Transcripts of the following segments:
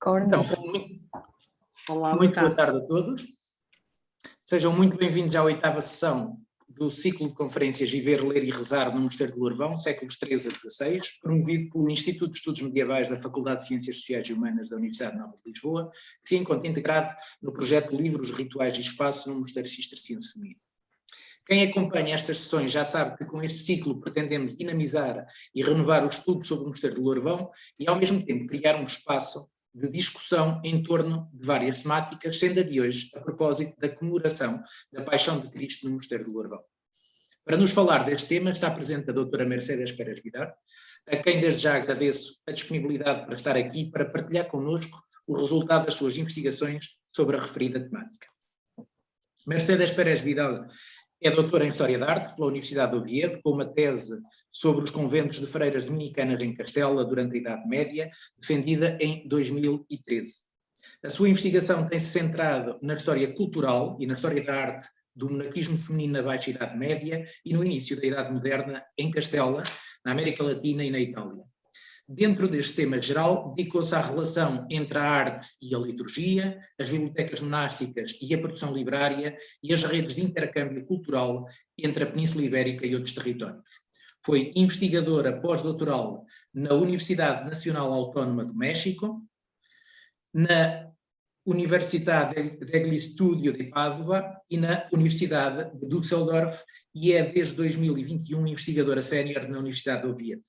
Então, Olá, muito boa tarde a todos. Sejam muito bem-vindos à 8ª sessão do ciclo de conferências Viver, Ler e Rezar no Mosteiro de Lourvão, séculos XIII a XVI, promovido pelo Instituto de Estudos Medievais da Faculdade de Ciências Sociais e Humanas da Universidade Nova de Lisboa, que se encontra integrado no projeto Livros, Rituais e Espaço no Mosteiro Cisterciense Feminino. Quem acompanha estas sessões já sabe que com este ciclo pretendemos dinamizar e renovar o estudo sobre o Mosteiro de Lourvão e ao mesmo tempo criar um espaço de discussão em torno de várias temáticas, sendo a de hoje a propósito da comemoração da Paixão de Cristo no Mosteiro de Lourvão. Para nos falar deste tema está presente a doutora Mercedes Pérez Vidal, a quem desde já agradeço a disponibilidade para estar aqui para partilhar connosco o resultado das suas investigações sobre a referida temática. Mercedes Pérez Vidal é doutora em História da Arte pela Universidade de Oviedo, com uma tese sobre os conventos de freiras dominicanas em Castela durante a Idade Média, defendida em 2013. A sua investigação tem-se centrado na história cultural e na história da arte do monarquismo feminino na Baixa Idade Média e no início da Idade Moderna em Castela, na América Latina e na Itália. Dentro deste tema geral, dedicou-se à relação entre a arte e a liturgia, as bibliotecas monásticas e a produção liberária e as redes de intercâmbio cultural entre a Península Ibérica e outros territórios. Foi investigadora pós-doutoral na Universidade Nacional Autónoma do México, na Universidade degli Studi de Padova e na Universidade de Düsseldorf e é desde 2021 investigadora sénior na Universidade de Oviedo.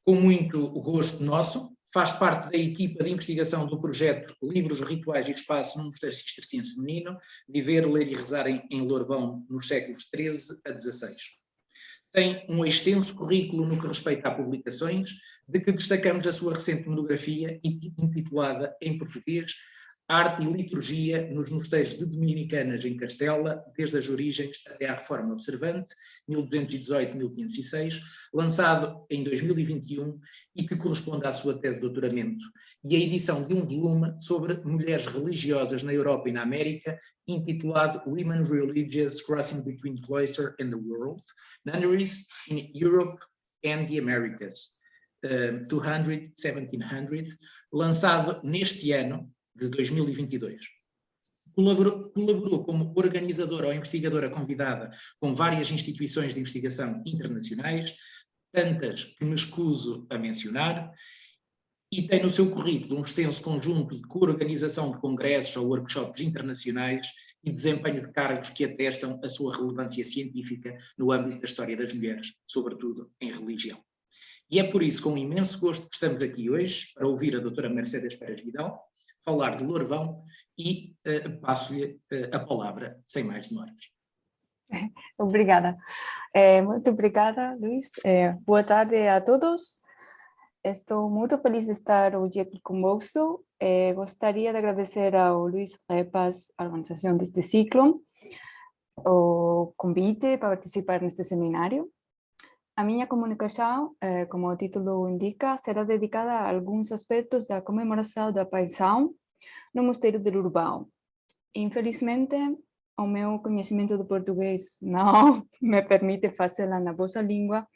Com muito gosto nosso, faz parte da equipa de investigação do projeto Livros, Rituais e Espaço no Mosteiro Cisterciense Feminino, Viver, Ler e Rezar em Lourvão nos séculos XIII a XVI. Tem um extenso currículo no que respeita a publicações, de que destacamos a sua recente monografia intitulada em português Arte e Liturgia nos Mosteiros de Dominicanas em Castela, desde as origens até à Reforma Observante, 1218-1506, lançado em 2021 e que corresponde à sua tese de doutoramento, e a edição de um volume sobre mulheres religiosas na Europa e na América, intitulado Women Religious Crossing Between the Cloister and the World, Nunneries in Europe and the Americas, 200-1700, lançado neste ano de 2022. Colaborou como organizadora ou investigadora convidada com várias instituições de investigação internacionais, tantas que me escuso a mencionar, e tem no seu currículo um extenso conjunto de coorganização de congressos ou workshops internacionais e desempenho de cargos que atestam a sua relevância científica no âmbito da história das mulheres, sobretudo em religião. E é por isso, com imenso gosto, que estamos aqui hoje para ouvir a doutora Mercedes Pérez Vidal falar de Lourvão e passo-lhe a palavra sem mais demoras. Obrigada. Muito obrigada, Luís. Boa tarde a todos. Estou muito feliz de estar hoje aqui convosco. Gostaria de agradecer ao Luís Repas a organização deste ciclo, o convite para participar neste seminário. A minha comunicação, como o título indica, será dedicada a alguns aspectos da comemoração da Paixão no Mosteiro de Lourvão. Infelizmente, o meu conhecimento do português não me permite fazê-la na vossa língua,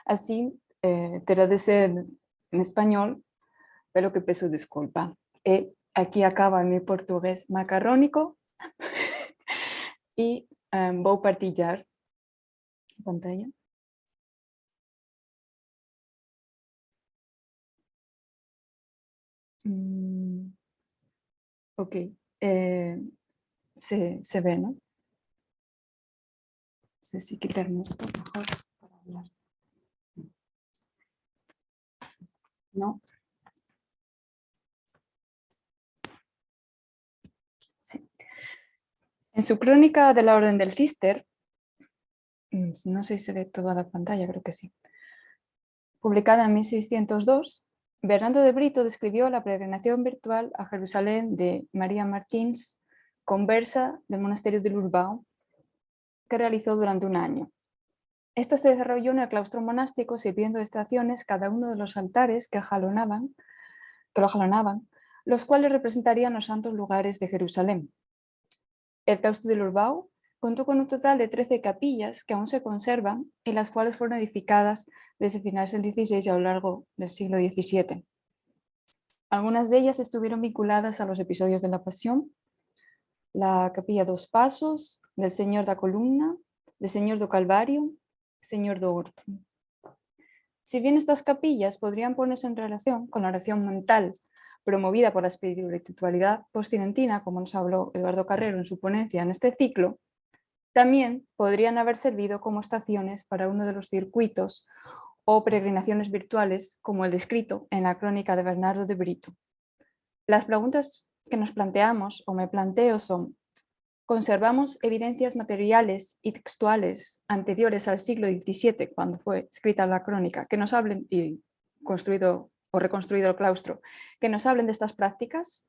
assim terá de ser em espanhol, pelo que peço desculpa. E aqui acaba meu português macarrônico e vou partilhar a pantalla. Ok, se ve, ¿no? No sé si quitarme esto mejor para hablar. No. Sí. En su crónica de la Orden del Cister, no sé si se ve toda la pantalla, creo que sí, publicada en 1602, Bernardo de Brito describió la peregrinación virtual a Jerusalén de María Martins, conversa del monasterio de Lourvão, que realizó durante un año. Esta se desarrolló en el claustro monástico sirviendo de estaciones cada uno de los altares que lo jalonaban, los cuales representarían los santos lugares de Jerusalén. El claustro de Lourvão contó con un total de 13 capillas que aún se conservan y las cuales fueron edificadas desde finales del XVI y a lo largo del siglo XVII. Algunas de ellas estuvieron vinculadas a los episodios de la Pasión: la Capilla dos Pasos, del Señor da Columna, del Señor do Calvario, Señor do Horto. Si bien estas capillas podrían ponerse en relación con la oración mental promovida por la espiritualidad postidentina, como nos habló Eduardo Carrero en su ponencia en este ciclo, también podrían haber servido como estaciones para uno de los circuitos o peregrinaciones virtuales, como el descrito en la crónica de Bernardo de Brito. Las preguntas que nos planteamos o me planteo son: ¿conservamos evidencias materiales y textuales anteriores al siglo XVII, cuando fue escrita la crónica, que nos hablen, y construido o reconstruido el claustro, que nos hablen de estas prácticas?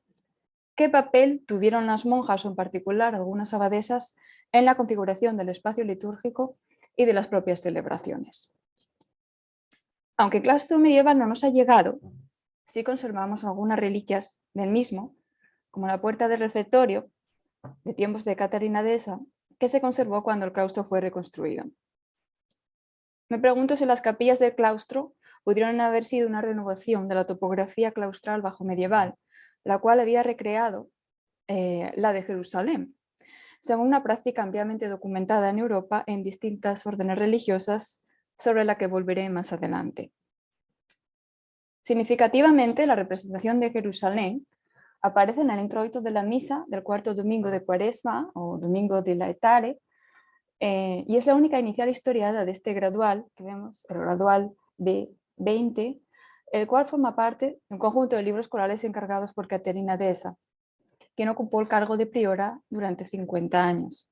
¿Qué papel tuvieron las monjas, o en particular algunas abadesas, en la configuración del espacio litúrgico y de las propias celebraciones? Aunque el claustro medieval no nos ha llegado, sí conservamos algunas reliquias del mismo, como la puerta del refectorio de tiempos de Catarina Deza, que se conservó cuando el claustro fue reconstruido. Me pregunto si las capillas del claustro pudieron haber sido una renovación de la topografía claustral bajo medieval, la cual había recreado la de Jerusalén, según una práctica ampliamente documentada en Europa en distintas órdenes religiosas, sobre la que volveré más adelante. Significativamente, la representación de Jerusalén aparece en el introito de la misa del cuarto domingo de Cuaresma, o domingo de Laetare, y es la única inicial historiada de este gradual, que vemos, el gradual B20, el cual forma parte de un conjunto de libros corales encargados por Caterina Deza, quien ocupó el cargo de priora durante 50 años.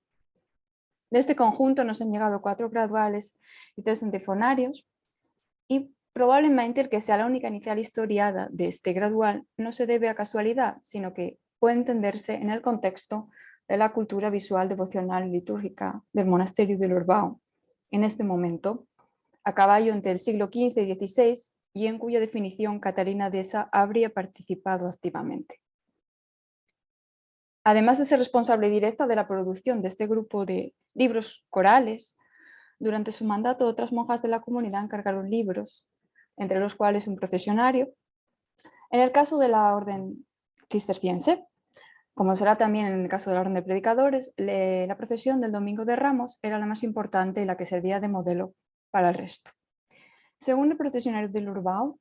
De este conjunto nos han llegado 4 graduales y 3 antifonarios, y probablemente el que sea la única inicial historiada de este gradual no se debe a casualidad, sino que puede entenderse en el contexto de la cultura visual, devocional y litúrgica del monasterio de Lorbao, en este momento, a caballo entre el siglo XV y XVI, y en cuya definición Catarina Deza habría participado activamente. Además de ser responsable directa de la producción de este grupo de libros corales, durante su mandato otras monjas de la comunidad encargaron libros, entre los cuales un procesionario. En el caso de la orden cisterciense, como será también en el caso de la orden de predicadores, la procesión del Domingo de Ramos era la más importante y la que servía de modelo para el resto. Según el procesionario del Urbao,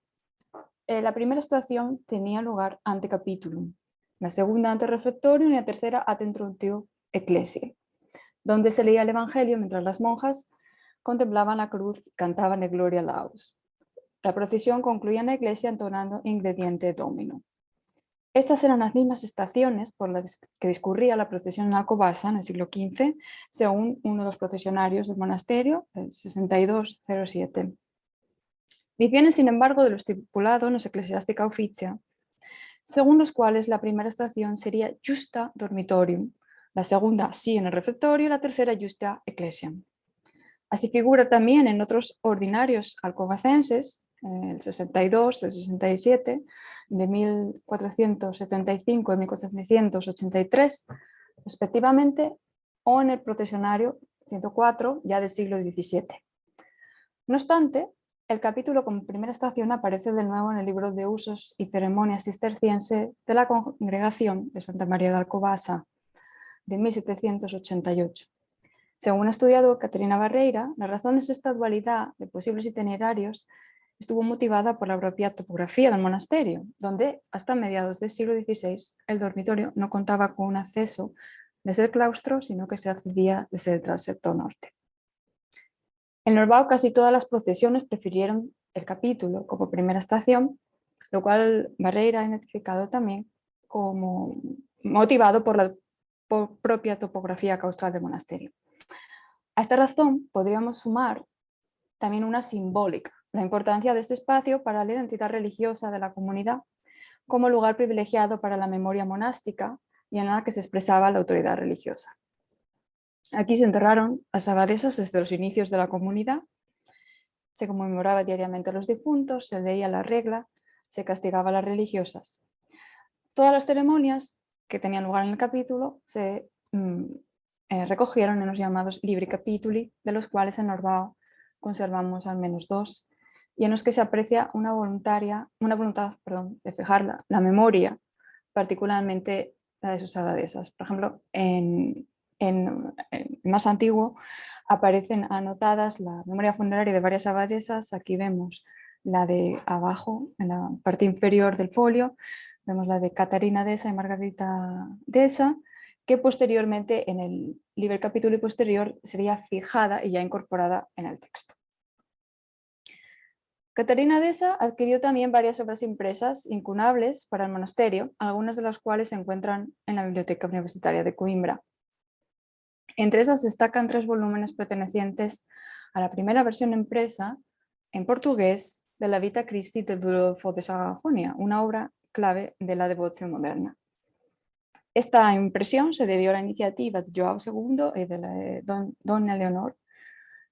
la primera estación tenía lugar ante capitulum, la segunda ante refectorium y la tercera ante introductio ecclesiae, donde se leía el Evangelio mientras las monjas contemplaban la cruz y cantaban el Gloria Laus. La procesión concluía en la iglesia entonando Ingrediente Domino. Estas eran las mismas estaciones por las que discurría la procesión en Alcobaza en el siglo XV, según uno de los procesionarios del monasterio, el 6207. Difieren, sin embargo, de lo estipulado en los Ecclesiastica Officia, según los cuales la primera estación sería Justa Dormitorium, la segunda sí en el refectorio y la tercera Justa Ecclesiam. Así figura también en otros ordinarios alcobacenses, el 62, el 67, de 1475 y 1483, respectivamente, o en el procesionario 104, ya del siglo XVII. No obstante, el capítulo como primera estación aparece de nuevo en el libro de usos y ceremonias cisterciense de la Congregación de Santa María de Alcobaza, de 1788. Según ha estudiado Caterina Barreira, las razones de esta dualidad de posibles itinerarios estuvo motivada por la propia topografía del monasterio, donde hasta mediados del siglo XVI el dormitorio no contaba con un acceso desde el claustro, sino que se accedía desde el transepto norte. En Lorbao casi todas las procesiones prefirieron el capítulo como primera estación, lo cual Barreira ha identificado también como motivado por la propia topografía claustral del monasterio. A esta razón podríamos sumar también una simbólica, la importancia de este espacio para la identidad religiosa de la comunidad como lugar privilegiado para la memoria monástica y en la que se expresaba la autoridad religiosa. Aquí se enterraron las abadesas desde los inicios de la comunidad, se conmemoraba diariamente a los difuntos, se leía la regla, se castigaba a las religiosas. Todas las ceremonias que tenían lugar en el capítulo se recogieron en los llamados libri capituli, de los cuales en Lorbao conservamos al menos 2, y en los que se aprecia una voluntad de fijar la memoria, particularmente la de sus abadesas. Por ejemplo, en el más antiguo aparecen anotadas la memoria funeraria de varias abadesas. Aquí vemos la de abajo, en la parte inferior del folio, vemos la de Catarina Deza y Margarita Deza, que posteriormente en el liber capítulo y posterior sería fijada y ya incorporada en el texto. Catarina Deza adquirió también varias obras impresas incunables para el monasterio, algunas de las cuales se encuentran en la Biblioteca Universitaria de Coimbra. Entre esas destacan 3 volúmenes pertenecientes a la primera versión impresa en portugués de la Vita Christi de Rodolfo de Sajonia, una obra clave de la devoción moderna. Esta impresión se debió a la iniciativa de Joao II y de Dona Leonor,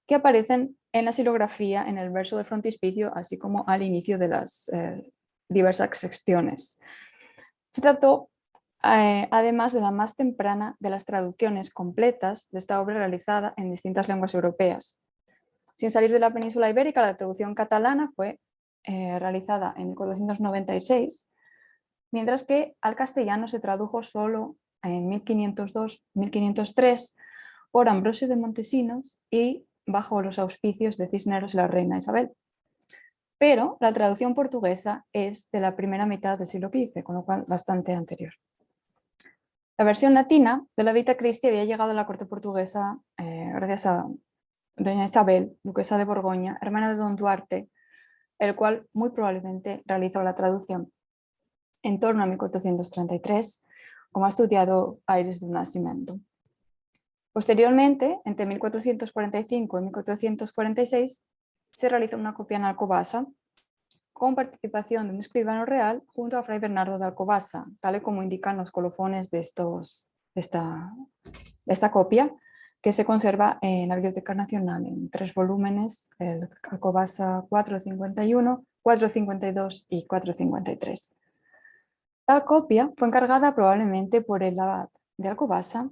que aparecen en la silografía en el verso del frontispicio, así como al inicio de las diversas secciones. Se trató además de la más temprana de las traducciones completas de esta obra realizada en distintas lenguas europeas. Sin salir de la península ibérica, la traducción catalana fue realizada en 1496, mientras que al castellano se tradujo solo en 1502-1503 por Ambrosio de Montesinos y bajo los auspicios de Cisneros y la reina Isabel. Pero la traducción portuguesa es de la primera mitad del siglo XV, con lo cual bastante anterior. La versión latina de la Vita Christi había llegado a la corte portuguesa gracias a doña Isabel, duquesa de Borgoña, hermana de don Duarte, el cual muy probablemente realizó la traducción en torno a 1433, como ha estudiado Aires do Nascimento. Posteriormente, entre 1445 y 1446, se realizó una copia en Alcobaza, con participación de un escribano real junto a Fray Bernardo de Alcobaza, tal y como indican los colofones de esta copia, que se conserva en la Biblioteca Nacional en 3 volúmenes, el Alcobaza 451, 452 y 453. Tal copia fue encargada probablemente por el abad de Alcobaza,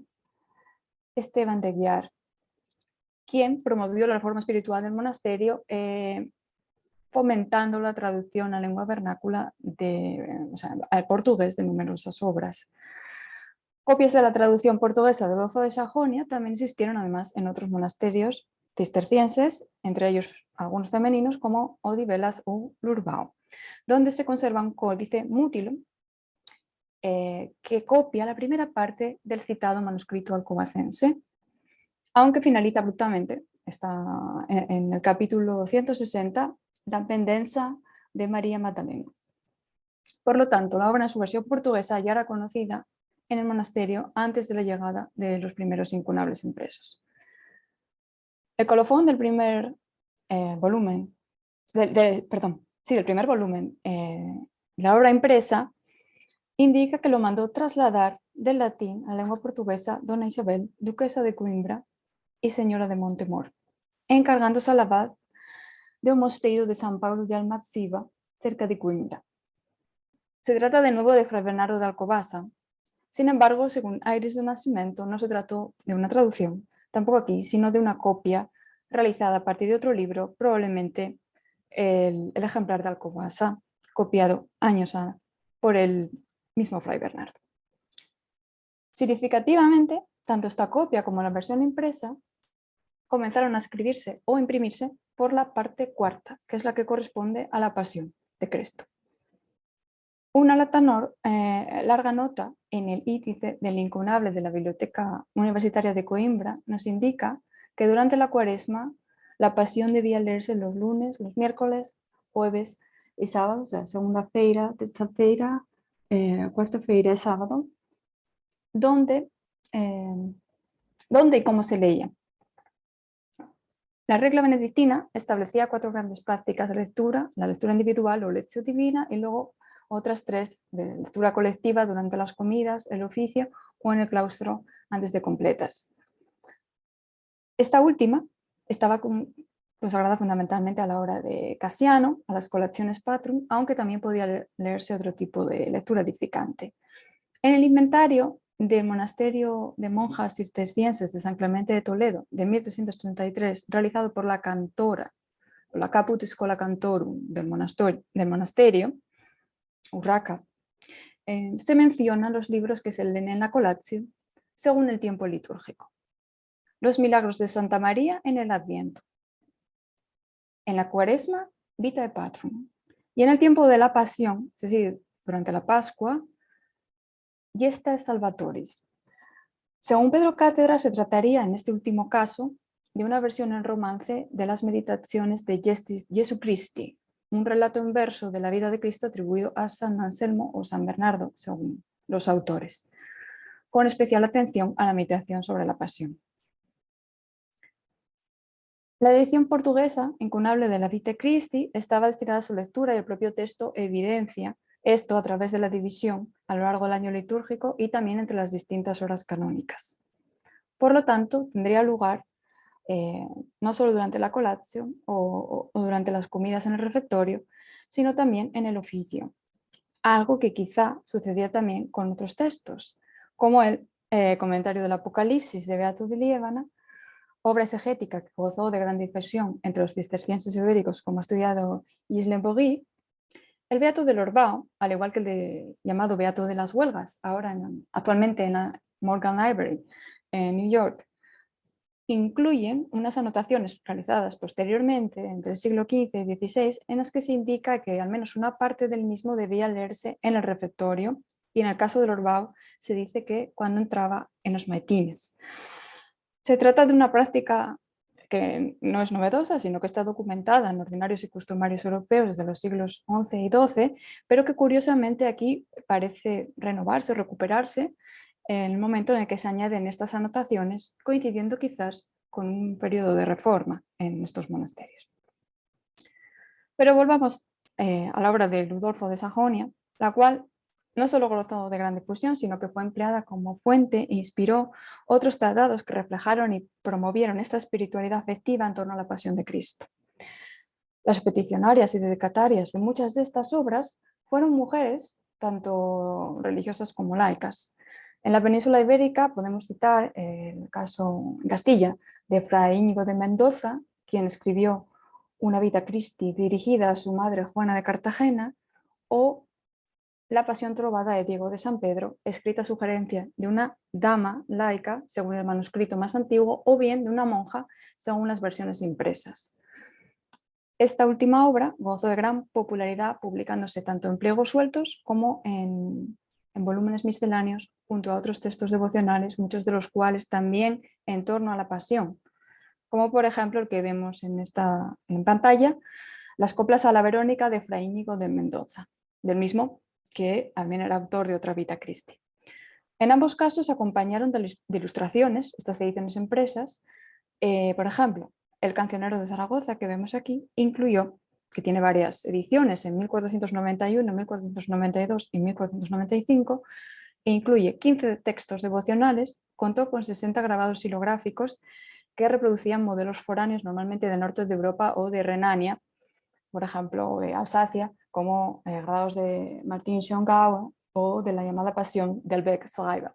Esteban de Guiar, quien promovió la reforma espiritual del monasterio, fomentando la traducción a lengua vernácula al portugués de numerosas obras. Copias de la traducción portuguesa de Rodolfo de Sajonia también existieron además en otros monasterios cistercienses, entre ellos algunos femeninos como Odivelas o Lurbao, donde se conserva un códice mútilo que copia la primera parte del citado manuscrito alcobacense, aunque finaliza abruptamente. Está en el capítulo 160, la pendenza de María Magdalena. Por lo tanto, la obra en su versión portuguesa ya era conocida en el monasterio antes de la llegada de los primeros incunables impresos. El colofón del primer volumen, del primer volumen, la obra impresa, indica que lo mandó trasladar del latín a la lengua portuguesa dona Isabel, duquesa de Coimbra y señora de Montemor, encargándose al abad de un mosteiro de San Pablo de Almaciva, cerca de Coimbra. Se trata de nuevo de Fray Bernardo de Alcobaza. Sin embargo, según Aires do Nascimento, no se trató de una traducción, tampoco aquí, sino de una copia realizada a partir de otro libro, probablemente el ejemplar de Alcobaza, copiado años por el mismo Fray Bernardo. Significativamente, tanto esta copia como la versión impresa comenzaron a escribirse o imprimirse por la parte cuarta, que es la que corresponde a la Pasión de Cristo. Una larga nota en el índice del incunable de la Biblioteca Universitaria de Coimbra nos indica que durante la Cuaresma la Pasión debía leerse los lunes, los miércoles, jueves y sábados, o sea, segunda-feira, terça-feira, cuarta-feira y sábado, donde y cómo se leía. La regla benedictina establecía 4 grandes prácticas de lectura: la lectura individual o lectio divina, y luego otras 3 de lectura colectiva durante las comidas, el oficio o en el claustro antes de completas. Esta última estaba consagrada fundamentalmente a la hora de Casiano, a las colaciones patrum, aunque también podía leerse otro tipo de lectura edificante. En el inventario del monasterio de monjas cistercienses de San Clemente de Toledo de 1333, realizado por la cantora la Caput Schola Cantorum del monasterio, Urraca, se mencionan los libros que se leen en la colatio según el tiempo litúrgico. Los milagros de Santa María en el Adviento. En la Cuaresma, Vitae Patrum. Y en el tiempo de la Pasión, es decir, durante la Pascua, Gesta Salvatoris. Según Pedro Cátedra, se trataría en este último caso de una versión en romance de las meditaciones de Gestis Jesu Christi, un relato en verso de la vida de Cristo atribuido a San Anselmo o San Bernardo, según los autores, con especial atención a la meditación sobre la Pasión. La edición portuguesa, incunable de la Vitae Christi, estaba destinada a su lectura y el propio texto evidencia esto a través de la división a lo largo del año litúrgico y también entre las distintas horas canónicas. Por lo tanto, tendría lugar no solo durante la colatio o durante las comidas en el refectorio, sino también en el oficio. Algo que quizá sucedía también con otros textos, como el comentario del Apocalipsis de Beato de Liébana, obra exegética que gozó de gran difusión entre los cistercienses ibéricos, como ha estudiado Ghislain Bory. El Beato del Orbao, al igual que el llamado Beato de las Huelgas, actualmente en la Morgan Library en New York, incluyen unas anotaciones realizadas posteriormente entre el siglo XV y XVI en las que se indica que al menos una parte del mismo debía leerse en el refectorio, y en el caso del Orbao se dice que cuando entraba en los maitines. Se trata de una práctica que no es novedosa, sino que está documentada en ordinarios y customarios europeos desde los siglos XI y XII, pero que curiosamente aquí parece renovarse, recuperarse en el momento en el que se añaden estas anotaciones, coincidiendo quizás con un periodo de reforma en estos monasterios. Pero volvamos a la obra de Ludolfo de Sajonia, la cual no solo gozó de gran difusión, sino que fue empleada como fuente e inspiró otros tratados que reflejaron y promovieron esta espiritualidad afectiva en torno a la pasión de Cristo. Las peticionarias y dedicatarias de muchas de estas obras fueron mujeres, tanto religiosas como laicas. En la península ibérica podemos citar el caso en Castilla de Fray Íñigo de Mendoza, quien escribió una Vita Christi dirigida a su madre Juana de Cartagena, o la Pasión trovada de Diego de San Pedro, escrita a sugerencia de una dama laica, según el manuscrito más antiguo, o bien de una monja, según las versiones impresas. Esta última obra gozó de gran popularidad, publicándose tanto en pliegos sueltos como en volúmenes misceláneos, junto a otros textos devocionales, muchos de los cuales también en torno a la Pasión, como por ejemplo el que vemos en pantalla, las coplas a la Verónica de Fray Íñigo de Mendoza, del mismo que también era autor de otra Vita Christi. En ambos casos acompañaron de ilustraciones, estas ediciones impresas. Por ejemplo, el Cancionero de Zaragoza, que vemos aquí, incluyó, que tiene varias ediciones en 1491, 1492 y 1495, e incluye 15 textos devocionales, contó con 60 grabados xilográficos que reproducían modelos foráneos, normalmente del norte de Europa o de Renania, por ejemplo, de Alsacia, como grabados de Martin Schongauer o de la llamada Pasión del Beck-Schreiber.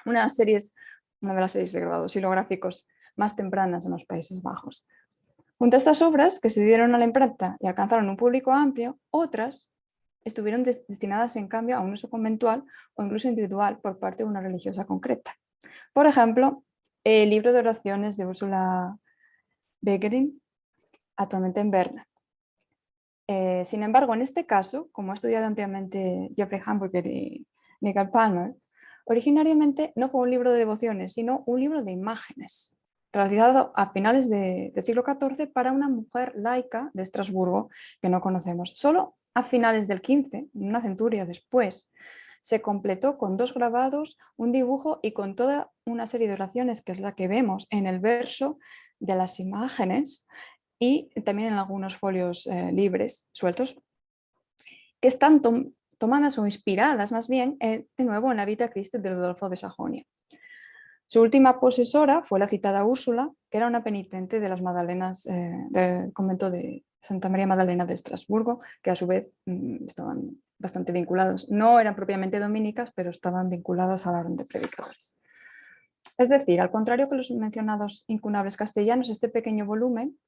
Una de las series de grabados xilográficos más tempranas en los Países Bajos. Junto a estas obras, que se dieron a la imprenta y alcanzaron un público amplio, otras estuvieron destinadas en cambio a un uso conventual o incluso individual por parte de una religiosa concreta. Por ejemplo, el libro de oraciones de Ursula Begerin, actualmente en Berna. Sin embargo, en este caso, como ha estudiado ampliamente Jeffrey Hamburger y Nigel Palmer, originariamente no fue un libro de devociones, sino un libro de imágenes, realizado a finales del siglo XIV para una mujer laica de Estrasburgo que no conocemos. Solo a finales del XV, una centuria después, se completó con 2 grabados, un dibujo y con toda una serie de oraciones, que es la que vemos en el verso de las imágenes, y también en algunos folios libres, sueltos, que están tomadas o inspiradas más bien de nuevo en la Vita Christi de Ludolfo de Sajonia. Su última posesora fue la citada Úrsula, que era una penitente de las Magdalenas del convento de Santa María Magdalena de Estrasburgo, que a su vez estaban bastante vinculados. No eran propiamente dominicas, pero estaban vinculadas a la orden de predicadores. Es decir, al contrario que los mencionados incunables castellanos, este pequeño volumen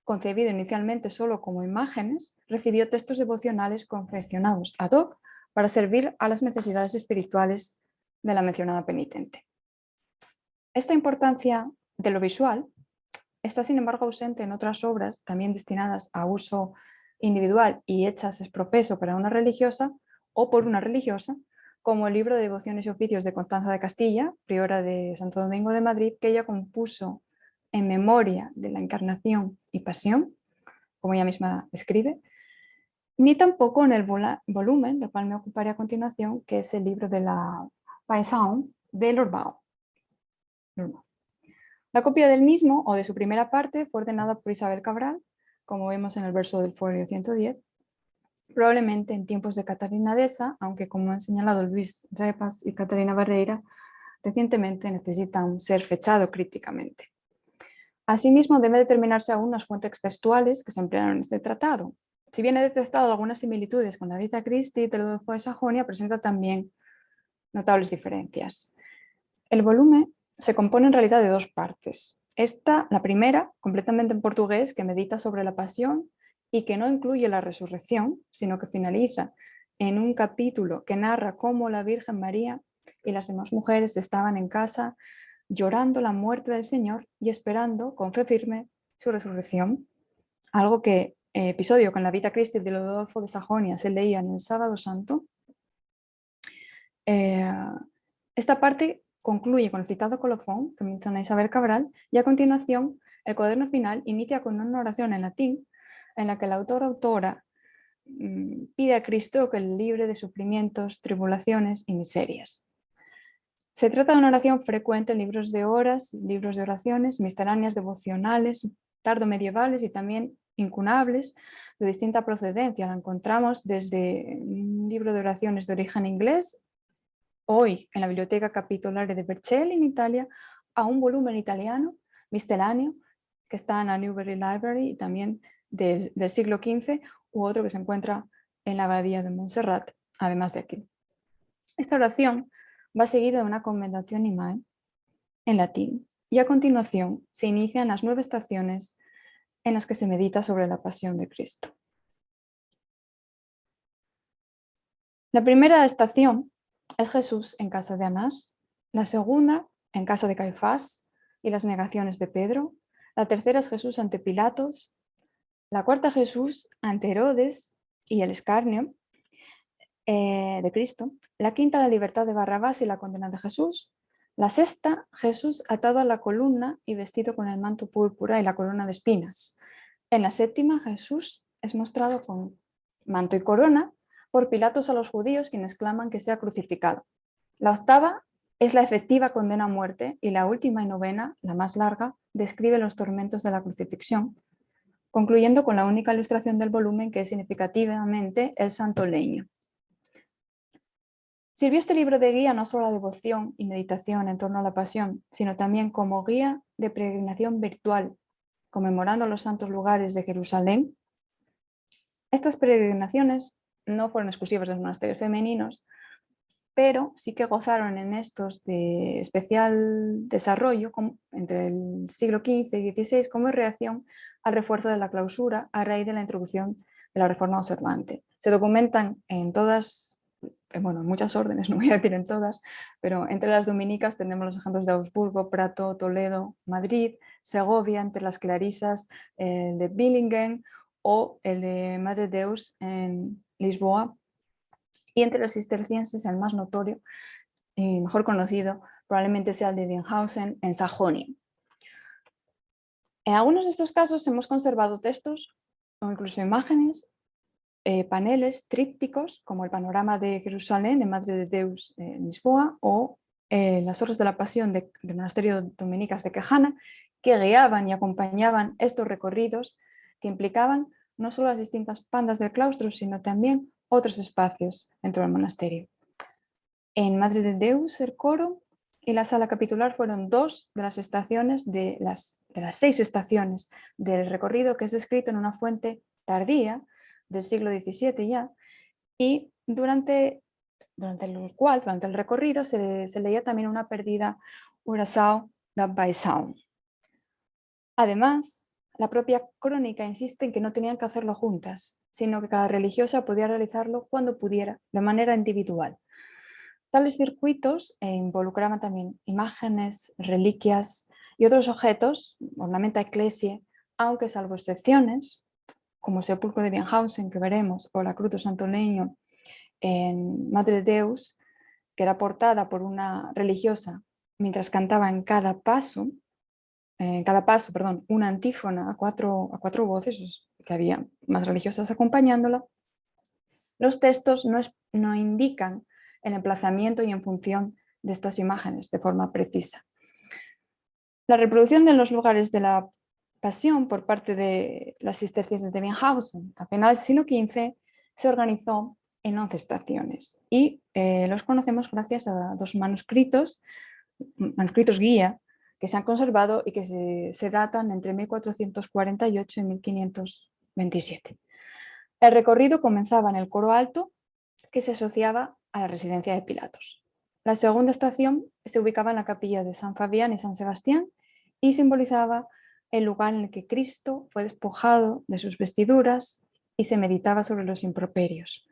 concebido inicialmente solo como imágenes, recibió textos devocionales confeccionados ad hoc para servir a las necesidades espirituales de la mencionada penitente. Esta importancia de lo visual está, sin embargo, ausente en otras obras también destinadas a uso individual y hechas ex professo para una religiosa o por una religiosa, como el libro de devociones y oficios de Constanza de Castilla, priora de Santo Domingo de Madrid, que ella compuso en memoria de la Encarnación y Pasión, como ella misma escribe, ni tampoco en el volumen del cual me ocuparé a continuación, que es el libro de la Paisson de Lorval. La copia del mismo o de su primera parte fue ordenada por Isabel Cabral, como vemos en el verso del folio 110, probablemente en tiempos de Catarina Deza, aunque como han señalado Luis Repas y Catarina Barreira, recientemente necesitan ser fechado críticamente. Asimismo, debe determinarse aún las fuentes textuales que se emplearon en este tratado. Si bien he detectado algunas similitudes con la Vita Christi de Teodoro de Sajonia, presenta también notables diferencias. El volumen se compone en realidad de dos partes. Esta, la primera, completamente en portugués, que medita sobre la pasión y que no incluye la resurrección, sino que finaliza en un capítulo que narra cómo la Virgen María y las demás mujeres estaban en casa llorando la muerte del Señor y esperando con fe firme su resurrección. Algo que, episodio con la Vita Christi de Teodoro de Sajonia se leía en el Sábado Santo. Esta parte concluye con el citado colofón que menciona Isabel Cabral y a continuación el cuaderno final inicia con una oración en latín en la que la autora pide a Cristo que le libre de sufrimientos, tribulaciones y miserias. Se trata de una oración frecuente en libros de horas, libros de oraciones, misceláneas devocionales, tardomedievales y también incunables de distinta procedencia. La encontramos desde un libro de oraciones de origen inglés, hoy en la Biblioteca Capitolare de Vercelli en Italia, a un volumen italiano misceláneo que está en la Newberry Library y también del siglo XV, u otro que se encuentra en la Abadía de Montserrat, además de aquí. Esta oración va seguida de una commendatio animae en latín y a continuación se inician las 9 estaciones en las que se medita sobre la pasión de Cristo. La primera estación es Jesús en casa de Anás, la segunda en casa de Caifás y las negaciones de Pedro, la tercera es Jesús ante Pilatos, la cuarta Jesús ante Herodes y el escarnio de Cristo, la quinta la libertad de Barrabás y la condena de Jesús, la sexta Jesús atado a la columna y vestido con el manto púrpura y la corona de espinas. En la séptima Jesús es mostrado con manto y corona por Pilatos a los judíos, quienes claman que sea crucificado. La octava es la efectiva condena a muerte y la última y novena, la más larga, describe los tormentos de la crucifixión, concluyendo con la única ilustración del volumen que es significativamente el santo leño. Sirvió este libro de guía no solo a la devoción y meditación en torno a la pasión, sino también como guía de peregrinación virtual, conmemorando los santos lugares de Jerusalén. Estas peregrinaciones no fueron exclusivas de los monasterios femeninos, pero sí que gozaron en estos de especial desarrollo entre el siglo XV y XVI como reacción al refuerzo de la clausura a raíz de la introducción de la reforma observante. Se documentan en todas, bueno, en muchas órdenes, no voy a decir en todas, pero entre las dominicas tenemos los ejemplos de Augsburgo, Prato, Toledo, Madrid, Segovia, entre las clarisas de Billingen o el de Madre Deus en Lisboa, y entre los cistercienses el más notorio y mejor conocido probablemente sea el de Wienhausen en Sajonia. En algunos de estos casos hemos conservado textos o incluso imágenes, paneles trípticos como el panorama de Jerusalén de Madre de Deus en Lisboa o las horas de la pasión del monasterio dominicas de Quejana, que guiaban y acompañaban estos recorridos que implicaban no solo las distintas pandas del claustro, sino también otros espacios dentro del monasterio. En Madre de Deus, el coro y la sala capitular fueron 2 de las estaciones de las 6 estaciones del recorrido que es descrito en una fuente tardía del siglo XVII ya, y durante el recorrido se leía también una perdida oração da Paixão. Además, La propia crónica insiste en que no tenían que hacerlo juntas, sino que cada religiosa podía realizarlo cuando pudiera, de manera individual. Tales circuitos involucraban también imágenes, reliquias y otros objetos, ornamenta ecclesia, aunque salvo excepciones, como el sepulcro de Bienhausen que veremos, o la cruz de Santo Leño en Madre Deus, que era portada por una religiosa mientras cantaba en cada paso, una antífona a cuatro voces, que había más religiosas acompañándola. Los textos no indican el emplazamiento y en función de estas imágenes de forma precisa. La reproducción de los lugares de la pasión por parte de las cistercienses de Bienhausen a finales del siglo XV se organizó en 11 estaciones y los conocemos gracias a dos manuscritos guía que se han conservado y que se datan entre 1448 y 1527. El recorrido comenzaba en el coro alto, que se asociaba a la residencia de Pilatos. La segunda estación se ubicaba en la capilla de San Fabián y San Sebastián y simbolizaba el lugar en el que Cristo fue despojado de sus vestiduras y se meditaba sobre los improperios.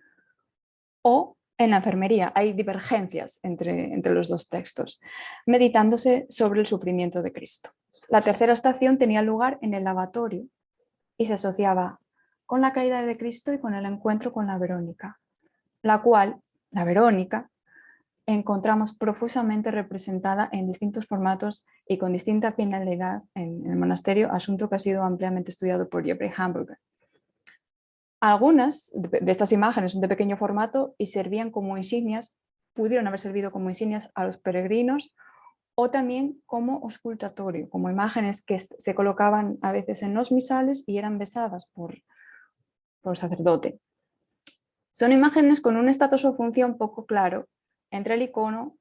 O en la enfermería hay divergencias entre los dos textos, meditándose sobre el sufrimiento de Cristo. La tercera estación tenía lugar en el lavatorio y se asociaba con la caída de Cristo y con el encuentro con la Verónica, la cual, la Verónica, encontramos profusamente representada en distintos formatos y con distinta finalidad en el monasterio, asunto que ha sido ampliamente estudiado por Jeffrey Hamburger. Algunas de estas imágenes son de pequeño formato y servían como insignias, pudieron haber servido como insignias a los peregrinos o también como auscultatorio, como imágenes que se colocaban a veces en los misales y eran besadas por el sacerdote. Son imágenes con un estatus o función poco claro entre el icono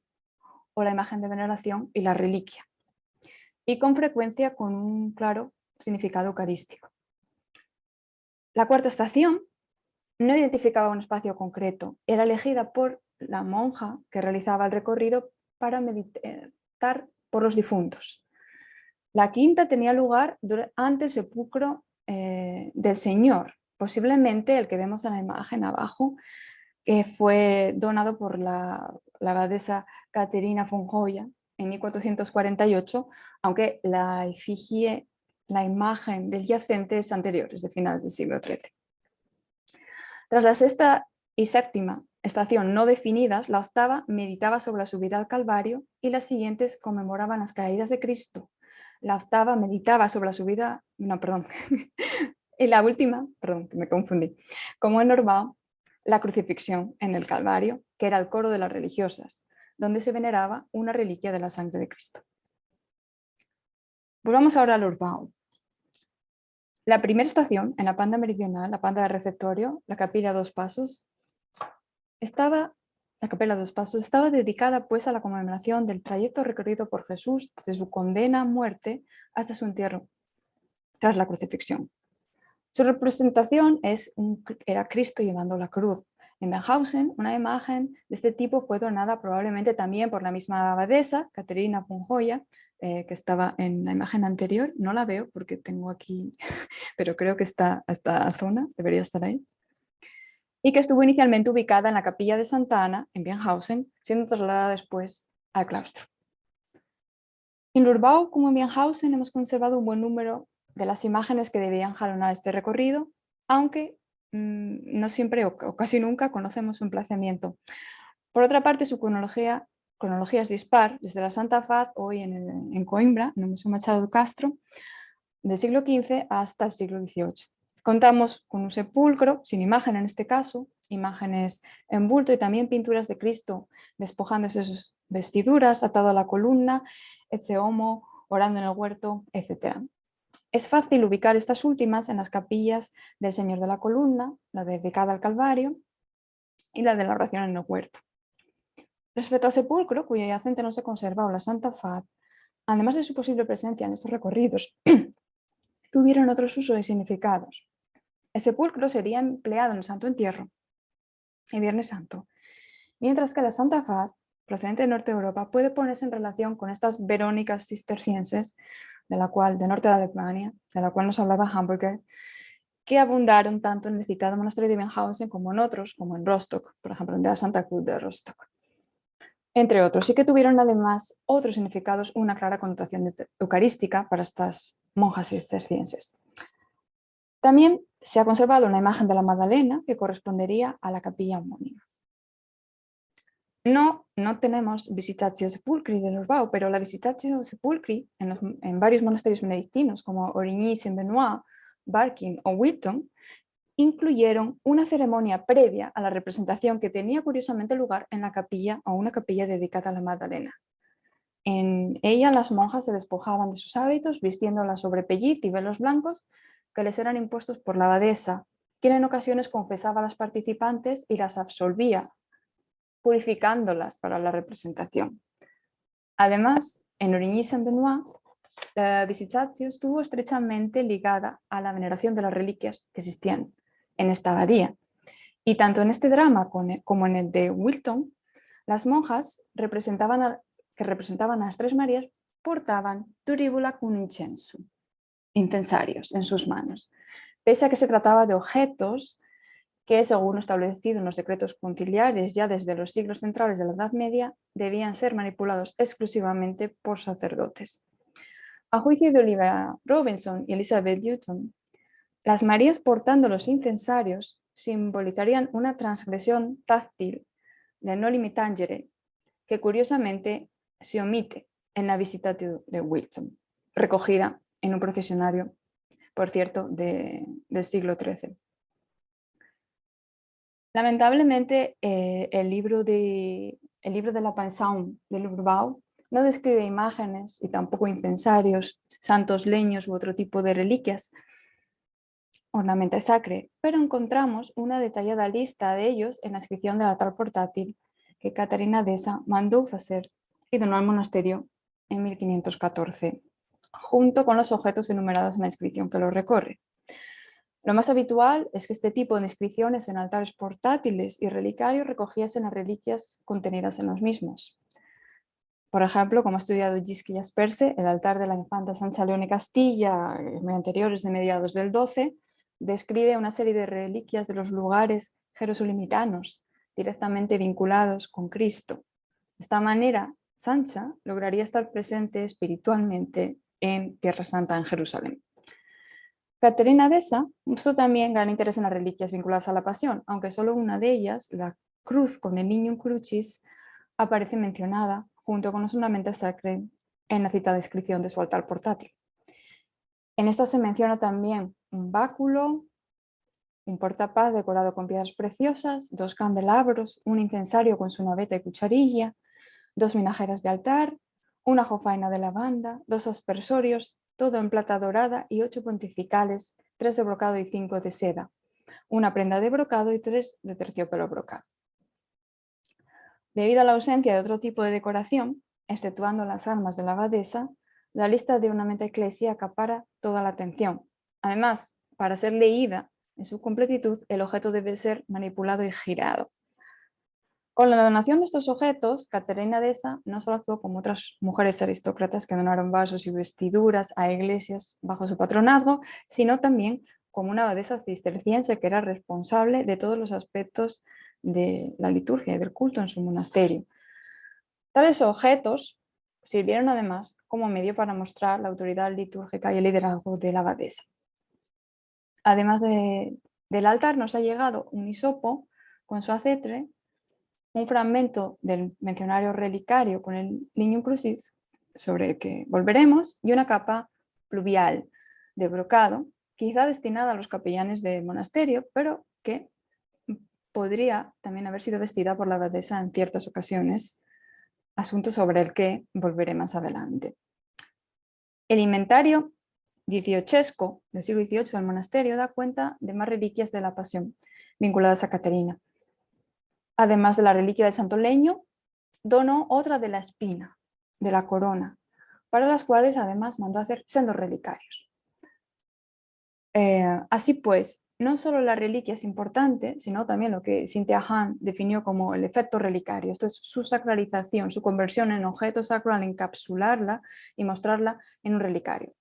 o la imagen de veneración y la reliquia, y con frecuencia con un claro significado eucarístico. La cuarta estación no identificaba un espacio concreto, era elegida por la monja que realizaba el recorrido para meditar por los difuntos. La quinta tenía lugar ante el sepulcro del Señor, posiblemente el que vemos en la imagen abajo, que fue donado por la abadesa Caterina von Hoya en 1448, aunque la efigie, la imagen del yacente es anterior, es de finales del siglo XIII. Tras la sexta y séptima estación no definidas, la octava meditaba sobre la subida al Calvario y las siguientes conmemoraban las caídas de Cristo. La octava meditaba sobre la subida, y la última, que me confundí, como en Normal, la crucifixión en el Calvario, que era el coro de las religiosas, donde se veneraba una reliquia de la sangre de Cristo. Volvamos ahora al Urbao. La primera estación, en la panda meridional, la panda del refectorio, la capilla Dos Pasos, estaba dedicada pues a la conmemoración del trayecto recorrido por Jesús desde su condena a muerte hasta su entierro, tras la crucifixión. Su representación era Cristo llevando la cruz. En Bienhausen, una imagen de este tipo fue donada probablemente también por la misma abadesa, Caterina von Hoya, que estaba en la imagen anterior. No la veo porque tengo aquí, pero creo que está esta zona, debería estar ahí. Y que estuvo inicialmente ubicada en la capilla de Santa Ana, en Bienhausen, siendo trasladada después al claustro. En Urbao, como en Bienhausen, hemos conservado un buen número de las imágenes que debían jalonar este recorrido, aunque no siempre o casi nunca conocemos su emplazamiento. Por otra parte, su cronología es dispar, desde la Santa Faz, hoy en Coimbra, en el Museo Machado de Castro, del siglo XV hasta el siglo XVIII. Contamos con un sepulcro, sin imagen en este caso, imágenes en bulto y también pinturas de Cristo despojándose de sus vestiduras, atado a la columna, ecce homo, orando en el huerto, etc. Es fácil ubicar estas últimas en las capillas del Señor de la Columna, la dedicada al Calvario y la de la oración en el huerto. Respecto al sepulcro, cuyo yacente no se conserva, o la Santa Faz, además de su posible presencia en estos recorridos, tuvieron otros usos y significados. El sepulcro sería empleado en el Santo Entierro y Viernes Santo, mientras que la Santa Faz, procedente del norte de Europa, puede ponerse en relación con estas verónicas cistercienses del norte de Alemania, de la cual nos hablaba Hamburger, que abundaron tanto en el citado monasterio de Benhausen como en otros, como en Rostock, por ejemplo, en la Santa Cruz de Rostock, entre otros, y que tuvieron además otros significados, una clara connotación eucarística para estas monjas cistercienses. También se ha conservado una imagen de la Magdalena que correspondería a la capilla homónima. No tenemos Visitatio Sepulcri de Bilbao, pero la Visitatio Sepulcri en varios monasterios benedictinos como Origny, Saint-Benoît, Barking o Wilton incluyeron una ceremonia previa a la representación que tenía curiosamente lugar en la capilla o una capilla dedicada a la Magdalena. En ella las monjas se despojaban de sus hábitos vistiéndolas sobre pellit y velos blancos que les eran impuestos por la abadesa, quien en ocasiones confesaba a las participantes y las absolvía, purificándolas para la representación. Además, en Origny-Saint-Benoît, la Visitatio estuvo estrechamente ligada a la veneración de las reliquias que existían en esta abadía. Y tanto en este drama como en el de Wilton, las monjas que representaban a las Tres Marías portaban turibula cum incensu, incensarios en sus manos, pese a que se trataba de objetos que, según lo establecido en los decretos conciliares ya desde los siglos centrales de la Edad Media, debían ser manipulados exclusivamente por sacerdotes. A juicio de Olivia Robinson y Elizabeth Newton, las Marías portando los incensarios simbolizarían una transgresión táctil de noli tangere, que curiosamente se omite en la Visitatio de Wilton, recogida en un procesionario, por cierto, del siglo XIII. Lamentablemente, el libro de la Pension de Bilbao no describe imágenes y tampoco incensarios, santos leños u otro tipo de reliquias, ornamenta sacre, pero encontramos una detallada lista de ellos en la inscripción del altar portátil que Caterina d'Essa mandó hacer y donó al monasterio en 1514, junto con los objetos enumerados en la inscripción que lo recorre. Lo más habitual es que este tipo de inscripciones en altares portátiles y relicarios recogiesen las reliquias contenidas en los mismos. Por ejemplo, como ha estudiado Gisque y Asperse, el altar de la infanta Sancha Leone Castilla, anteriores de mediados del XII, describe una serie de reliquias de los lugares jerosolimitanos directamente vinculados con Cristo. De esta manera, Sancha lograría estar presente espiritualmente en Tierra Santa, en Jerusalén. Caterina d'Essa mostró también gran interés en las reliquias vinculadas a la Pasión, aunque solo una de ellas, la cruz con el Niño Crucis, aparece mencionada junto con los ornamentos sacros en la citada inscripción de su altar portátil. En esta se menciona también un báculo, un portapaz decorado con piedras preciosas, 2 candelabros, un incensario con su naveta y cucharilla, 2 vinajeras de altar, una jofaina de lavanda, 2 aspersorios, todo en plata dorada y 8 pontificales, 3 de brocado y 5 de seda, una prenda de brocado y 3 de terciopelo brocado. Debido a la ausencia de otro tipo de decoración, exceptuando las armas de la abadesa, la lista de ornamenta eclesia acapara toda la atención. Además, para ser leída en su completitud, el objeto debe ser manipulado y girado. Con la donación de estos objetos, Caterina d'Essa no solo actuó como otras mujeres aristócratas que donaron vasos y vestiduras a iglesias bajo su patronazgo, sino también como una abadesa cisterciense que era responsable de todos los aspectos de la liturgia y del culto en su monasterio. Tales objetos sirvieron además como medio para mostrar la autoridad litúrgica y el liderazgo de la abadesa. Además del altar nos ha llegado un hisopo con su acetre, un fragmento del mencionario relicario con el Lignum Crucis, sobre el que volveremos, y una capa pluvial de brocado, quizá destinada a los capellanes del monasterio, pero que podría también haber sido vestida por la abadesa en ciertas ocasiones, asunto sobre el que volveré más adelante. El inventario XVIII del siglo XVIII del monasterio da cuenta de más reliquias de la Pasión vinculadas a Caterina. Además de la reliquia de Santo Leño, donó otra de la espina, de la corona, para las cuales además mandó hacer sendos relicarios. Así pues, no solo la reliquia es importante, sino también lo que Cynthia Hahn definió como el efecto relicario. Esto es su sacralización, su conversión en objeto sacro al encapsularla y mostrarla en un relicario.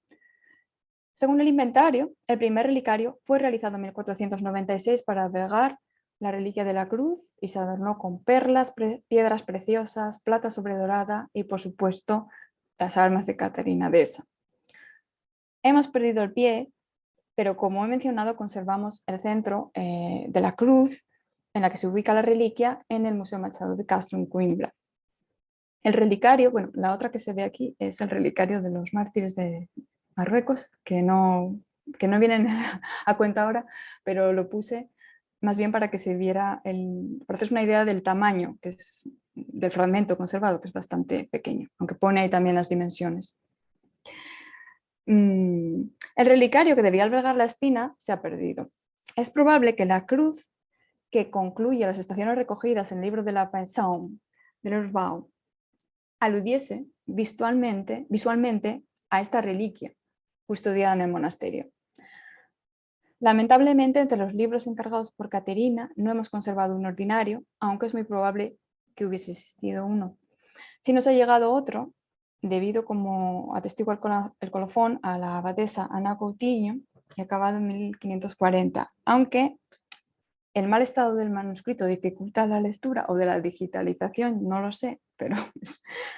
Según el inventario, el primer relicario fue realizado en 1496 para albergar la reliquia de la cruz y se adornó con perlas, piedras preciosas, plata sobredorada y, por supuesto, las armas de Catarina Deza. Hemos perdido el pie, pero como he mencionado, conservamos el centro de la cruz en la que se ubica la reliquia en el Museo Machado de Castro en Coimbra. El relicario, bueno, la otra que se ve aquí es el relicario de los mártires de Marruecos, que no vienen a cuenta ahora, pero lo puse más bien para que se viera, para hacerse una idea del tamaño que es del fragmento conservado, que es bastante pequeño, aunque pone ahí también las dimensiones. El relicario que debía albergar la espina se ha perdido. Es probable que la cruz que concluye las estaciones recogidas en el libro de la Pension de Lorvaux aludiese visualmente a esta reliquia custodiada en el monasterio. Lamentablemente, entre los libros encargados por Caterina no hemos conservado un ordinario, aunque es muy probable que hubiese existido uno. Si nos ha llegado otro, debido, como atestigua el colofón, a la abadesa Ana Coutinho, y acabado en 1540, aunque el mal estado del manuscrito dificulta la lectura o de la digitalización, no lo sé, pero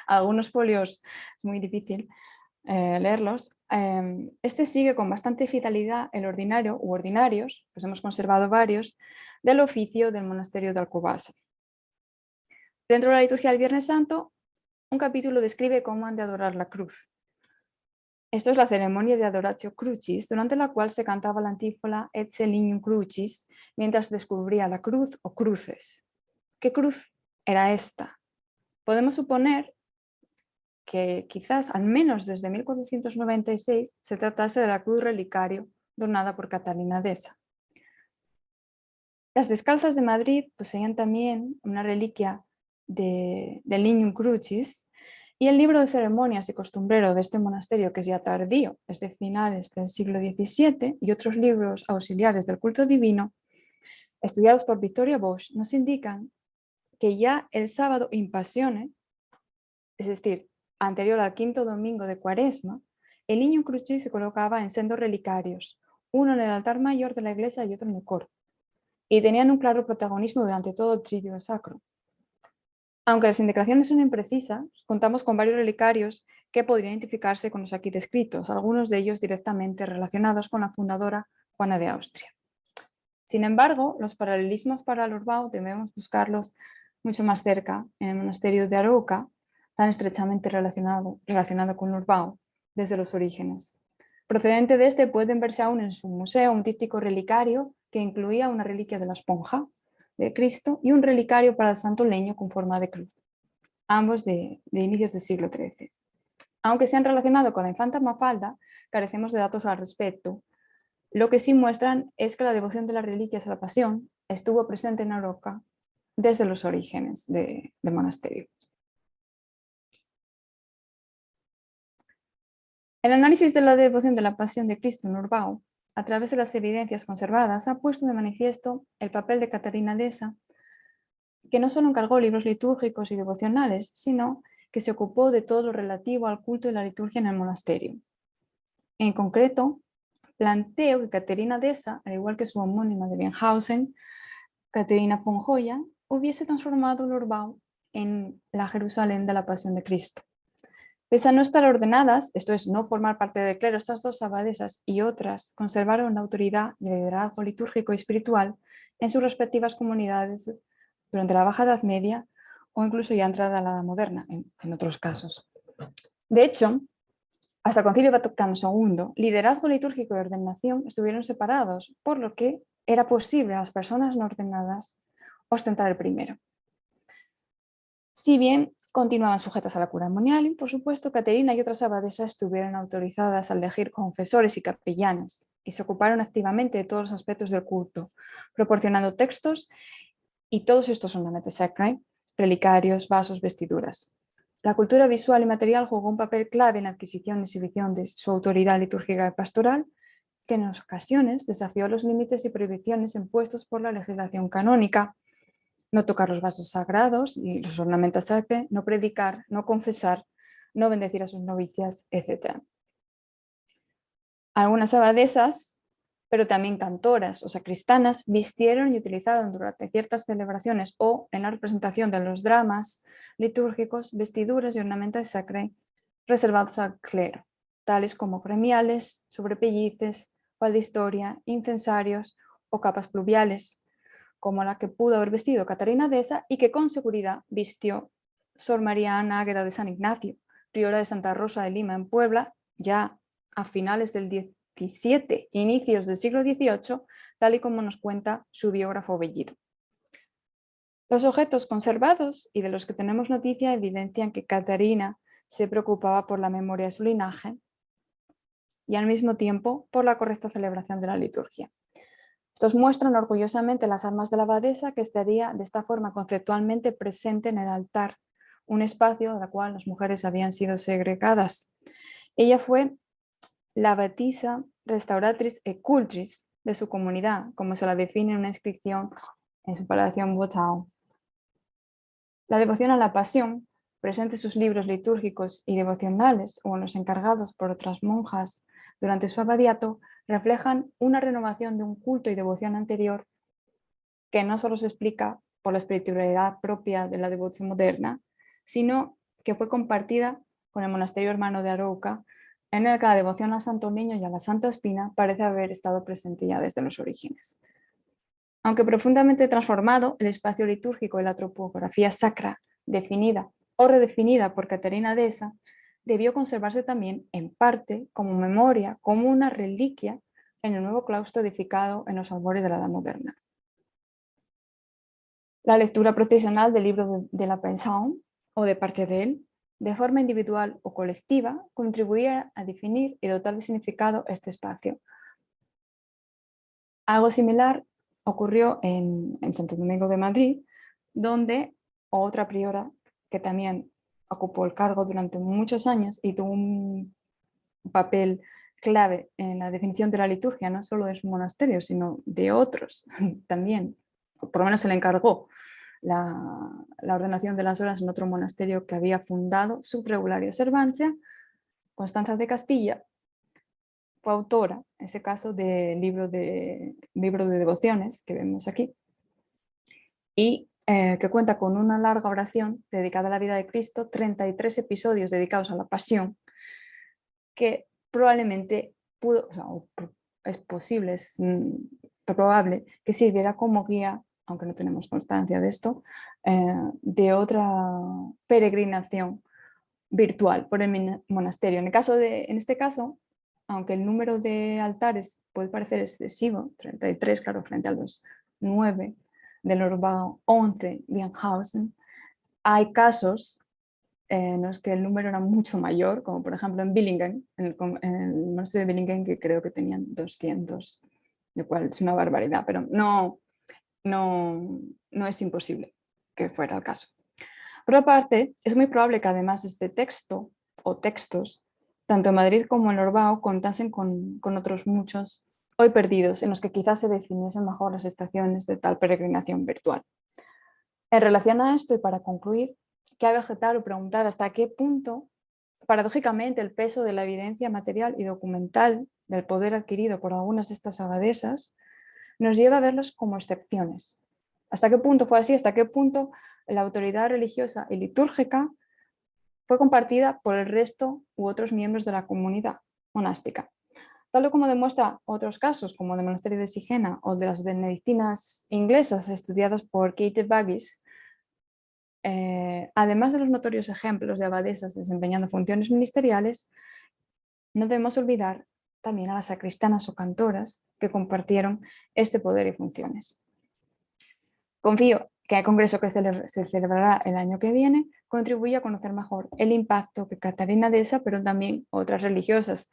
algunos folios es muy difícil leerlos. Este sigue con bastante fidelidad el ordinario u ordinarios, pues hemos conservado varios, del oficio del monasterio de Alcobaça. Dentro de la liturgia del Viernes Santo, un capítulo describe cómo han de adorar la cruz. Esto es la ceremonia de Adoratio Crucis, durante la cual se cantaba la antífona Ecce Lignum Crucis, mientras descubría la cruz o cruces. ¿Qué cruz era esta? Podemos suponer que quizás al menos desde 1496 se tratase de la cruz relicario donada por Catarina Deza. Las descalzas de Madrid poseían también una reliquia del Lignum Crucis, y el libro de ceremonias y costumbrero de este monasterio, que es ya tardío, es de finales del siglo XVII, y otros libros auxiliares del culto divino, estudiados por Victoria Bosch, nos indican que ya el sábado in Passione, es decir, anterior al quinto domingo de Cuaresma, el Lignum Crucis se colocaba en sendos relicarios, uno en el altar mayor de la iglesia y otro en el coro, y tenían un claro protagonismo durante todo el triduo sacro. Aunque las indicaciones son imprecisas, contamos con varios relicarios que podrían identificarse con los aquí descritos, algunos de ellos directamente relacionados con la fundadora Juana de Austria. Sin embargo, los paralelismos para Lorvaux debemos buscarlos mucho más cerca, en el monasterio de Arouca, tan estrechamente relacionado con Lorvaux desde los orígenes. Procedente de este, pueden verse aún en su museo un díptico relicario que incluía una reliquia de la esponja de Cristo y un relicario para el santo leño con forma de cruz, ambos de inicios del siglo XIII. Aunque se han relacionado con la infanta Mafalda, carecemos de datos al respecto. Lo que sí muestran es que la devoción de las reliquias a la pasión estuvo presente en Arouca desde los orígenes del monasterio. El análisis de la devoción de la pasión de Cristo en Lorvaux, a través de las evidencias conservadas, ha puesto de manifiesto el papel de Catarina Deza, que no solo encargó libros litúrgicos y devocionales, sino que se ocupó de todo lo relativo al culto y la liturgia en el monasterio. En concreto, planteo que Catarina Deza, al igual que su homónima de Benhausen, Caterina von Hoya, hubiese transformado Lorvaux en la Jerusalén de la Pasión de Cristo. Pese a no estar ordenadas, esto es, no formar parte del clero, estas dos abadesas y otras conservaron la autoridad y liderazgo litúrgico y espiritual en sus respectivas comunidades durante la Baja Edad Media o incluso ya entrada a la Edad Moderna, en otros casos. De hecho, hasta el Concilio Vaticano II, liderazgo litúrgico y ordenación estuvieron separados, por lo que era posible a las personas no ordenadas ostentar el primero. Si bien continuaban sujetas a la cura ceremonial, por supuesto, Caterina y otras abadesas estuvieron autorizadas a elegir confesores y capellanes y se ocuparon activamente de todos los aspectos del culto, proporcionando textos y todos estos ornamentos sacros, relicarios, vasos, vestiduras. La cultura visual y material jugó un papel clave en la adquisición y exhibición de su autoridad litúrgica y pastoral, que en ocasiones desafió los límites y prohibiciones impuestos por la legislación canónica: no tocar los vasos sagrados y los ornamentos sacros, no predicar, no confesar, no bendecir a sus novicias, etc. Algunas abadesas, pero también cantoras o sacristanas, vistieron y utilizaron durante ciertas celebraciones o en la representación de los dramas litúrgicos vestiduras y ornamentos sacrae reservados al clero, tales como gremiales, sobrepellices, historia, incensarios o capas pluviales, como la que pudo haber vestido Catarina Deza y que con seguridad vistió Sor María Ana Águeda de San Ignacio, priora de Santa Rosa de Lima en Puebla, ya a finales del XVII, inicios del siglo XVIII, tal y como nos cuenta su biógrafo Bellido. Los objetos conservados y de los que tenemos noticia evidencian que Catarina se preocupaba por la memoria de su linaje y al mismo tiempo por la correcta celebración de la liturgia. Estos muestran orgullosamente las armas de la abadesa, que estaría de esta forma conceptualmente presente en el altar, un espacio del cual las mujeres habían sido segregadas. Ella fue la abadisa restauratriz e cultris de su comunidad, como se la define en una inscripción en su palacio en Botao. La devoción a la pasión, presente en sus libros litúrgicos y devocionales o en los encargados por otras monjas durante su abadiato, reflejan una renovación de un culto y devoción anterior que no solo se explica por la espiritualidad propia de la devoción moderna, sino que fue compartida con el monasterio hermano de Arouca, en el que la devoción a Santo Niño y a la Santa Espina parece haber estado presente ya desde los orígenes. Aunque profundamente transformado, el espacio litúrgico y la topografía sacra, definida o redefinida por Catarina Deza, debió conservarse también en parte como memoria, como una reliquia en el nuevo claustro edificado en los albores de la Edad Moderna. La lectura procesional del libro de la Pension o de parte de él, de forma individual o colectiva, contribuía a definir y dotar de significado este espacio. Algo similar ocurrió en Santo Domingo de Madrid, donde otra priora que también ocupó el cargo durante muchos años y tuvo un papel clave en la definición de la liturgia, no solo de su monasterio, sino de otros también, por lo menos se le encargó la ordenación de las horas en otro monasterio que había fundado sub regularia observancia, Constanza de Castilla, fue autora, en este caso, del libro de devociones que vemos aquí, y que cuenta con una larga oración dedicada a la vida de Cristo, 33 episodios dedicados a la pasión, que probablemente es posible, es probable que sirviera como guía, aunque no tenemos constancia de esto, de otra peregrinación virtual por el monasterio. En este caso, aunque el número de altares puede parecer excesivo, 33, claro, frente a los 9 del Urbao, 11 de Enhausen, hay casos en los que el número era mucho mayor, como por ejemplo en Billingen, en el monasterio de Billingen, que creo que tenían 200, lo cual es una barbaridad, pero no es imposible que fuera el caso. Por otra parte, es muy probable que además de este texto o textos, tanto en Madrid como en Urbao contasen con otros muchos hoy perdidos, en los que quizás se definiesen mejor las estaciones de tal peregrinación virtual. En relación a esto, y para concluir, cabe objetar o preguntar hasta qué punto, paradójicamente, el peso de la evidencia material y documental del poder adquirido por algunas de estas abadesas nos lleva a verlos como excepciones. ¿Hasta qué punto fue así? ¿Hasta qué punto la autoridad religiosa y litúrgica fue compartida por el resto u otros miembros de la comunidad monástica? Tal como demuestra otros casos, como el monasterio de Sigena o de las benedictinas inglesas estudiadas por Kate Baggis, además de los notorios ejemplos de abadesas desempeñando funciones ministeriales, no debemos olvidar también a las sacristanas o cantoras que compartieron este poder y funciones. Confío que el congreso que se celebrará el año que viene contribuya a conocer mejor el impacto que Catarina Deza, pero también otras religiosas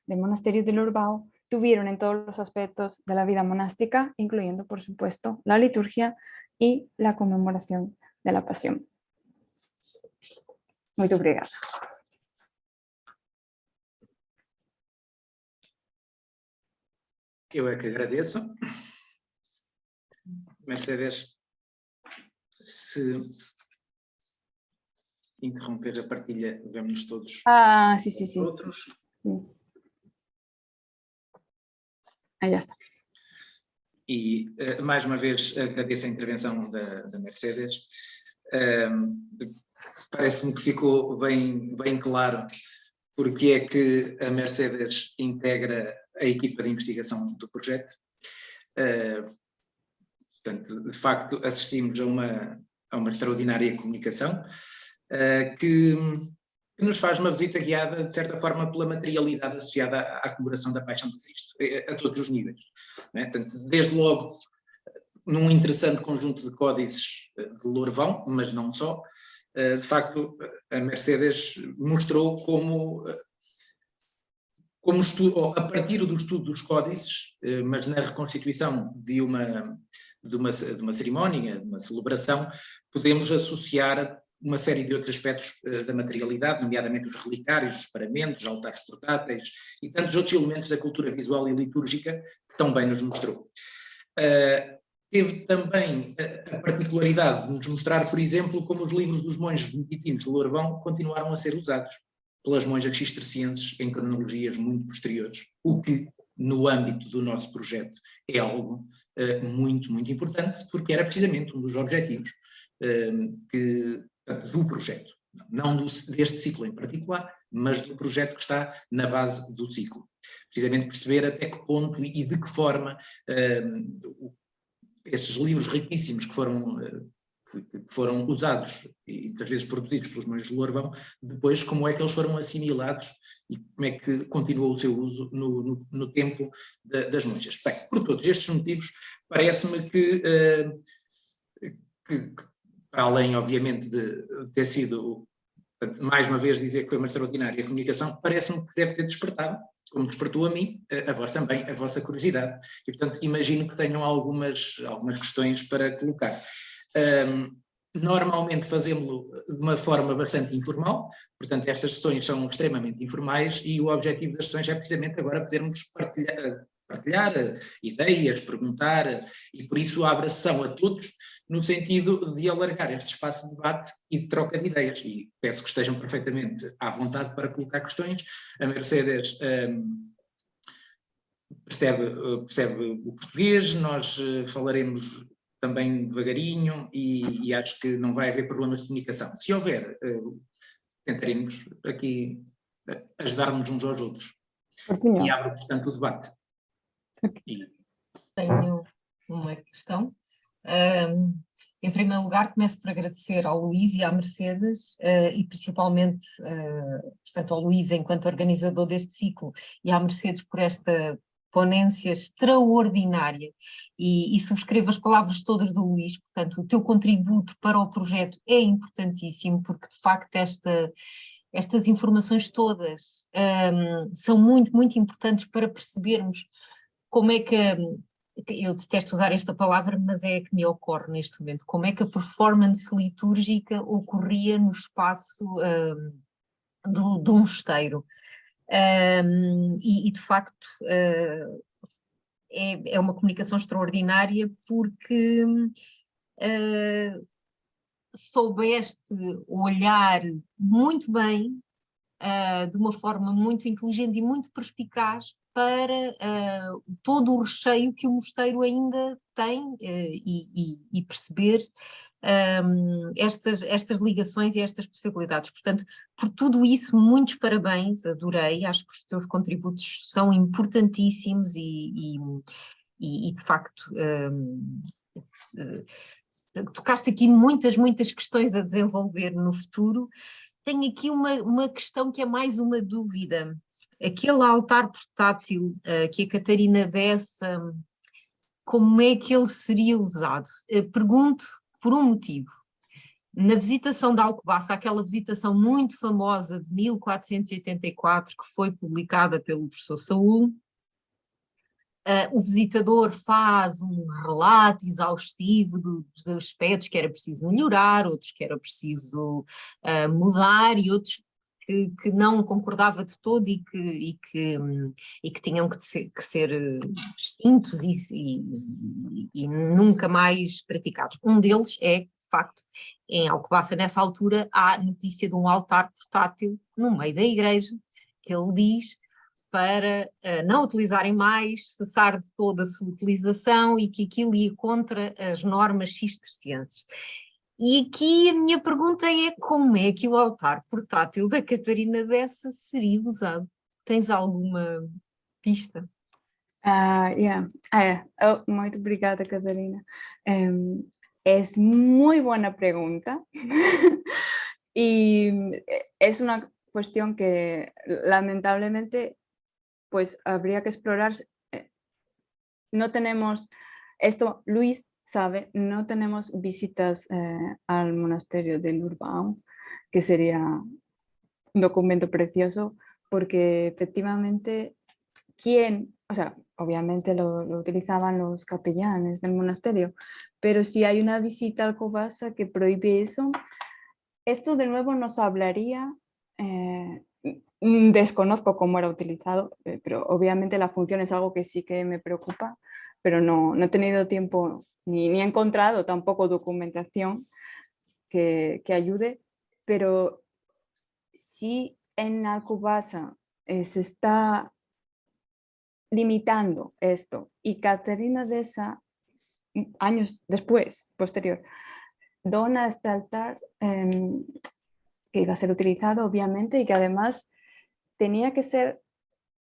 del monasterio del Urbao, tuvieron en todos los aspectos de la vida monástica, incluyendo, por supuesto, la liturgia y la conmemoración de la Pasión. Muito obrigada. Eu é que agradeço. Mercedes, se interromper a partilha, vemos-nos todos Sí. outros. Sí. já está. E, mais uma vez, agradeço a intervenção da Mercedes. Parece-me que ficou bem claro porque é que a Mercedes integra a equipa de investigação do projeto. Portanto, de facto, assistimos a uma extraordinária comunicação que nos faz uma visita guiada, de certa forma, pela materialidade associada à comemoração da Paixão de Cristo, a todos os níveis. Né? Portanto, desde logo, num interessante conjunto de códices de Lourvão, mas não só, de facto, a Mercedes mostrou como a partir do estudo dos códices, mas na reconstituição de uma cerimónia, de uma celebração, podemos associar uma série de outros aspectos da materialidade, nomeadamente os relicários, os paramentos, altares portáteis e tantos outros elementos da cultura visual e litúrgica que tão bem nos mostrou. Teve também a particularidade de nos mostrar, por exemplo, como os livros dos monges beneditinos de Lourvão continuaram a ser usados pelas monjas cistercienses em cronologias muito posteriores, o que, no âmbito do nosso projeto, é algo muito, muito importante, porque era precisamente um dos objetivos do projeto, não deste ciclo em particular, mas do projeto que está na base do ciclo. Precisamente perceber até que ponto e de que forma esses livros riquíssimos que foram usados e muitas vezes produzidos pelos monges de Lourvão, depois como é que eles foram assimilados e como é que continuou o seu uso no tempo das monjas. Bem, por todos estes motivos, parece-me que além, obviamente, de ter sido, mais uma vez dizer que foi uma extraordinária comunicação, parece-me que deve ter despertado, como despertou a mim, a vós também, a vossa curiosidade. E, portanto, imagino que tenham algumas questões para colocar. Normalmente fazemos-lo de uma forma bastante informal, portanto estas sessões são extremamente informais e o objetivo das sessões é precisamente agora podermos partilhar ideias, perguntar, e por isso abre a sessão a todos no sentido de alargar este espaço de debate e de troca de ideias, e peço que estejam perfeitamente à vontade para colocar questões. A Mercedes percebe o português, nós falaremos também devagarinho e acho que não vai haver problemas de comunicação. Se houver, tentaremos aqui ajudar-nos uns aos outros. E abro, portanto, o debate. Tenho uma questão. Em primeiro lugar, começo por agradecer ao Luís e à Mercedes, e principalmente, portanto, ao Luís enquanto organizador deste ciclo e à Mercedes por esta ponência extraordinária, e subscrevo as palavras todas do Luís. Portanto, o teu contributo para o projeto é importantíssimo, porque de facto estas informações todas são muito, muito importantes para percebermos como é que, eu detesto usar esta palavra, mas é a que me ocorre neste momento, como é que a performance litúrgica ocorria no espaço do mosteiro. E de facto é uma comunicação extraordinária porque soubeste olhar muito bem, de uma forma muito inteligente e muito perspicaz para todo o recheio que o mosteiro ainda tem e perceber estas ligações e estas possibilidades. Portanto, por tudo isso, muitos parabéns, adorei, acho que os teus contributos são importantíssimos e de facto tocaste aqui muitas questões a desenvolver no futuro. Tenho aqui uma questão que é mais uma dúvida. Aquele altar portátil que a Catarina desse, como é que ele seria usado? Pergunto por um motivo. Na visitação da Alcobaça, aquela visitação muito famosa de 1484, que foi publicada pelo professor Saúl, o visitador faz um relato exaustivo dos aspectos que era preciso melhorar, outros que era preciso mudar e outros que não concordava de todo e que tinham que ser extintos e nunca mais praticados. Um deles é, de facto, em Alcobaça, nessa altura, há notícia de um altar portátil no meio da igreja, que ele diz, para não utilizarem mais, cessar de toda a sua utilização e que aquilo ia contra as normas cistercienses. E aqui a minha pergunta é como é que o altar portátil da Catarina Dessa seria usado? Tens alguma pista? Yeah. Muito obrigada, Catarina. Es muy buena pregunta y es una cuestión que lamentablemente pues habría que explorar. No tenemos, esto Luis sabe, no tenemos visitas al monasterio de Lurvão, que sería un documento precioso, porque efectivamente, o sea, obviamente lo utilizaban los capellanes del monasterio, pero si hay una visita al Alcobaza que prohíbe eso, esto de nuevo nos hablaría, desconozco cómo era utilizado, pero obviamente la función es algo que sí que me preocupa, pero no he tenido tiempo ni he encontrado tampoco documentación que ayude, pero si en Alcobaza se está limitando esto y Catarina Dessa, años después, posterior, dona este altar que iba a ser utilizado obviamente y que además tenía que ser,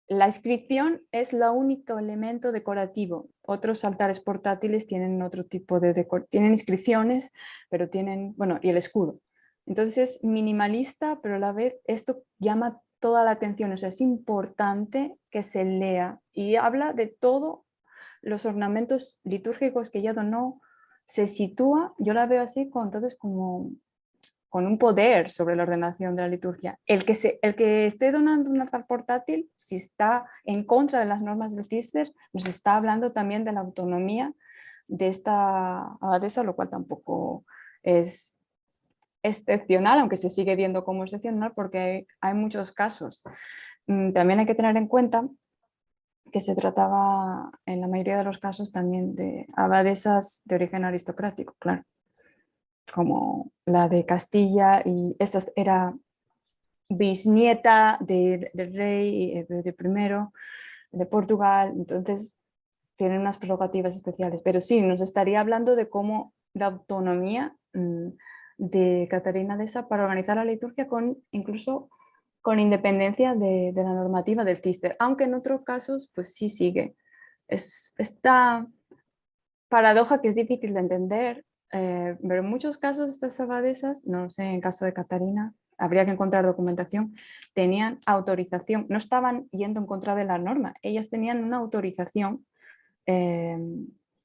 la inscripción es el único elemento decorativo. Otros altares portátiles tienen otro tipo de tienen inscripciones, pero tienen, bueno, y el escudo. Entonces es minimalista, pero a la vez esto llama toda la atención, o sea, es importante que se lea y habla de todos los ornamentos litúrgicos que ella donó, se sitúa, yo la veo así, entonces como con un poder sobre la ordenación de la liturgia. El que esté donando un altar portátil, si está en contra de las normas del Cister, nos está hablando también de la autonomía de esta abadesa, lo cual tampoco es excepcional, aunque se sigue viendo como excepcional porque hay muchos casos. También hay que tener en cuenta que se trataba en la mayoría de los casos también de abadesas de origen aristocrático, claro, como la de Castilla, y esta era bisnieta del rey de primero de Portugal, entonces tienen unas prerrogativas especiales, pero sí, nos estaría hablando de cómo la autonomía de Catarina Dessa para organizar la liturgia incluso con independencia de la normativa del Cister, aunque en otros casos pues sí sigue. Es esta paradoja que es difícil de entender, pero en muchos casos estas abadesas, no sé, en caso de Catarina, habría que encontrar documentación, tenían autorización, no estaban yendo en contra de la norma, ellas tenían una autorización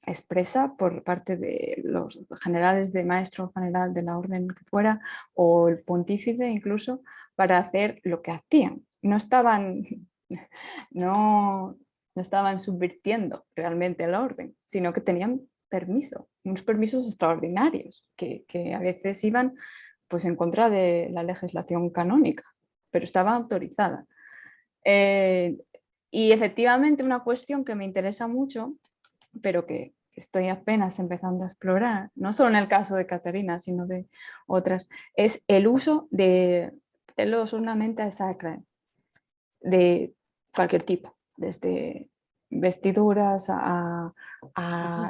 expresa por parte de los generales, de maestro general de la orden que fuera, o el pontífice incluso, para hacer lo que hacían. No estaban subvirtiendo realmente la orden, sino que tenían permiso, unos permisos extraordinarios que a veces iban pues en contra de la legislación canónica, pero estaba autorizada. Y efectivamente una cuestión que me interesa mucho, pero que estoy apenas empezando a explorar, no solo en el caso de Catarina, sino de otras, es el uso de los ornamentas sacra de cualquier tipo, desde vestiduras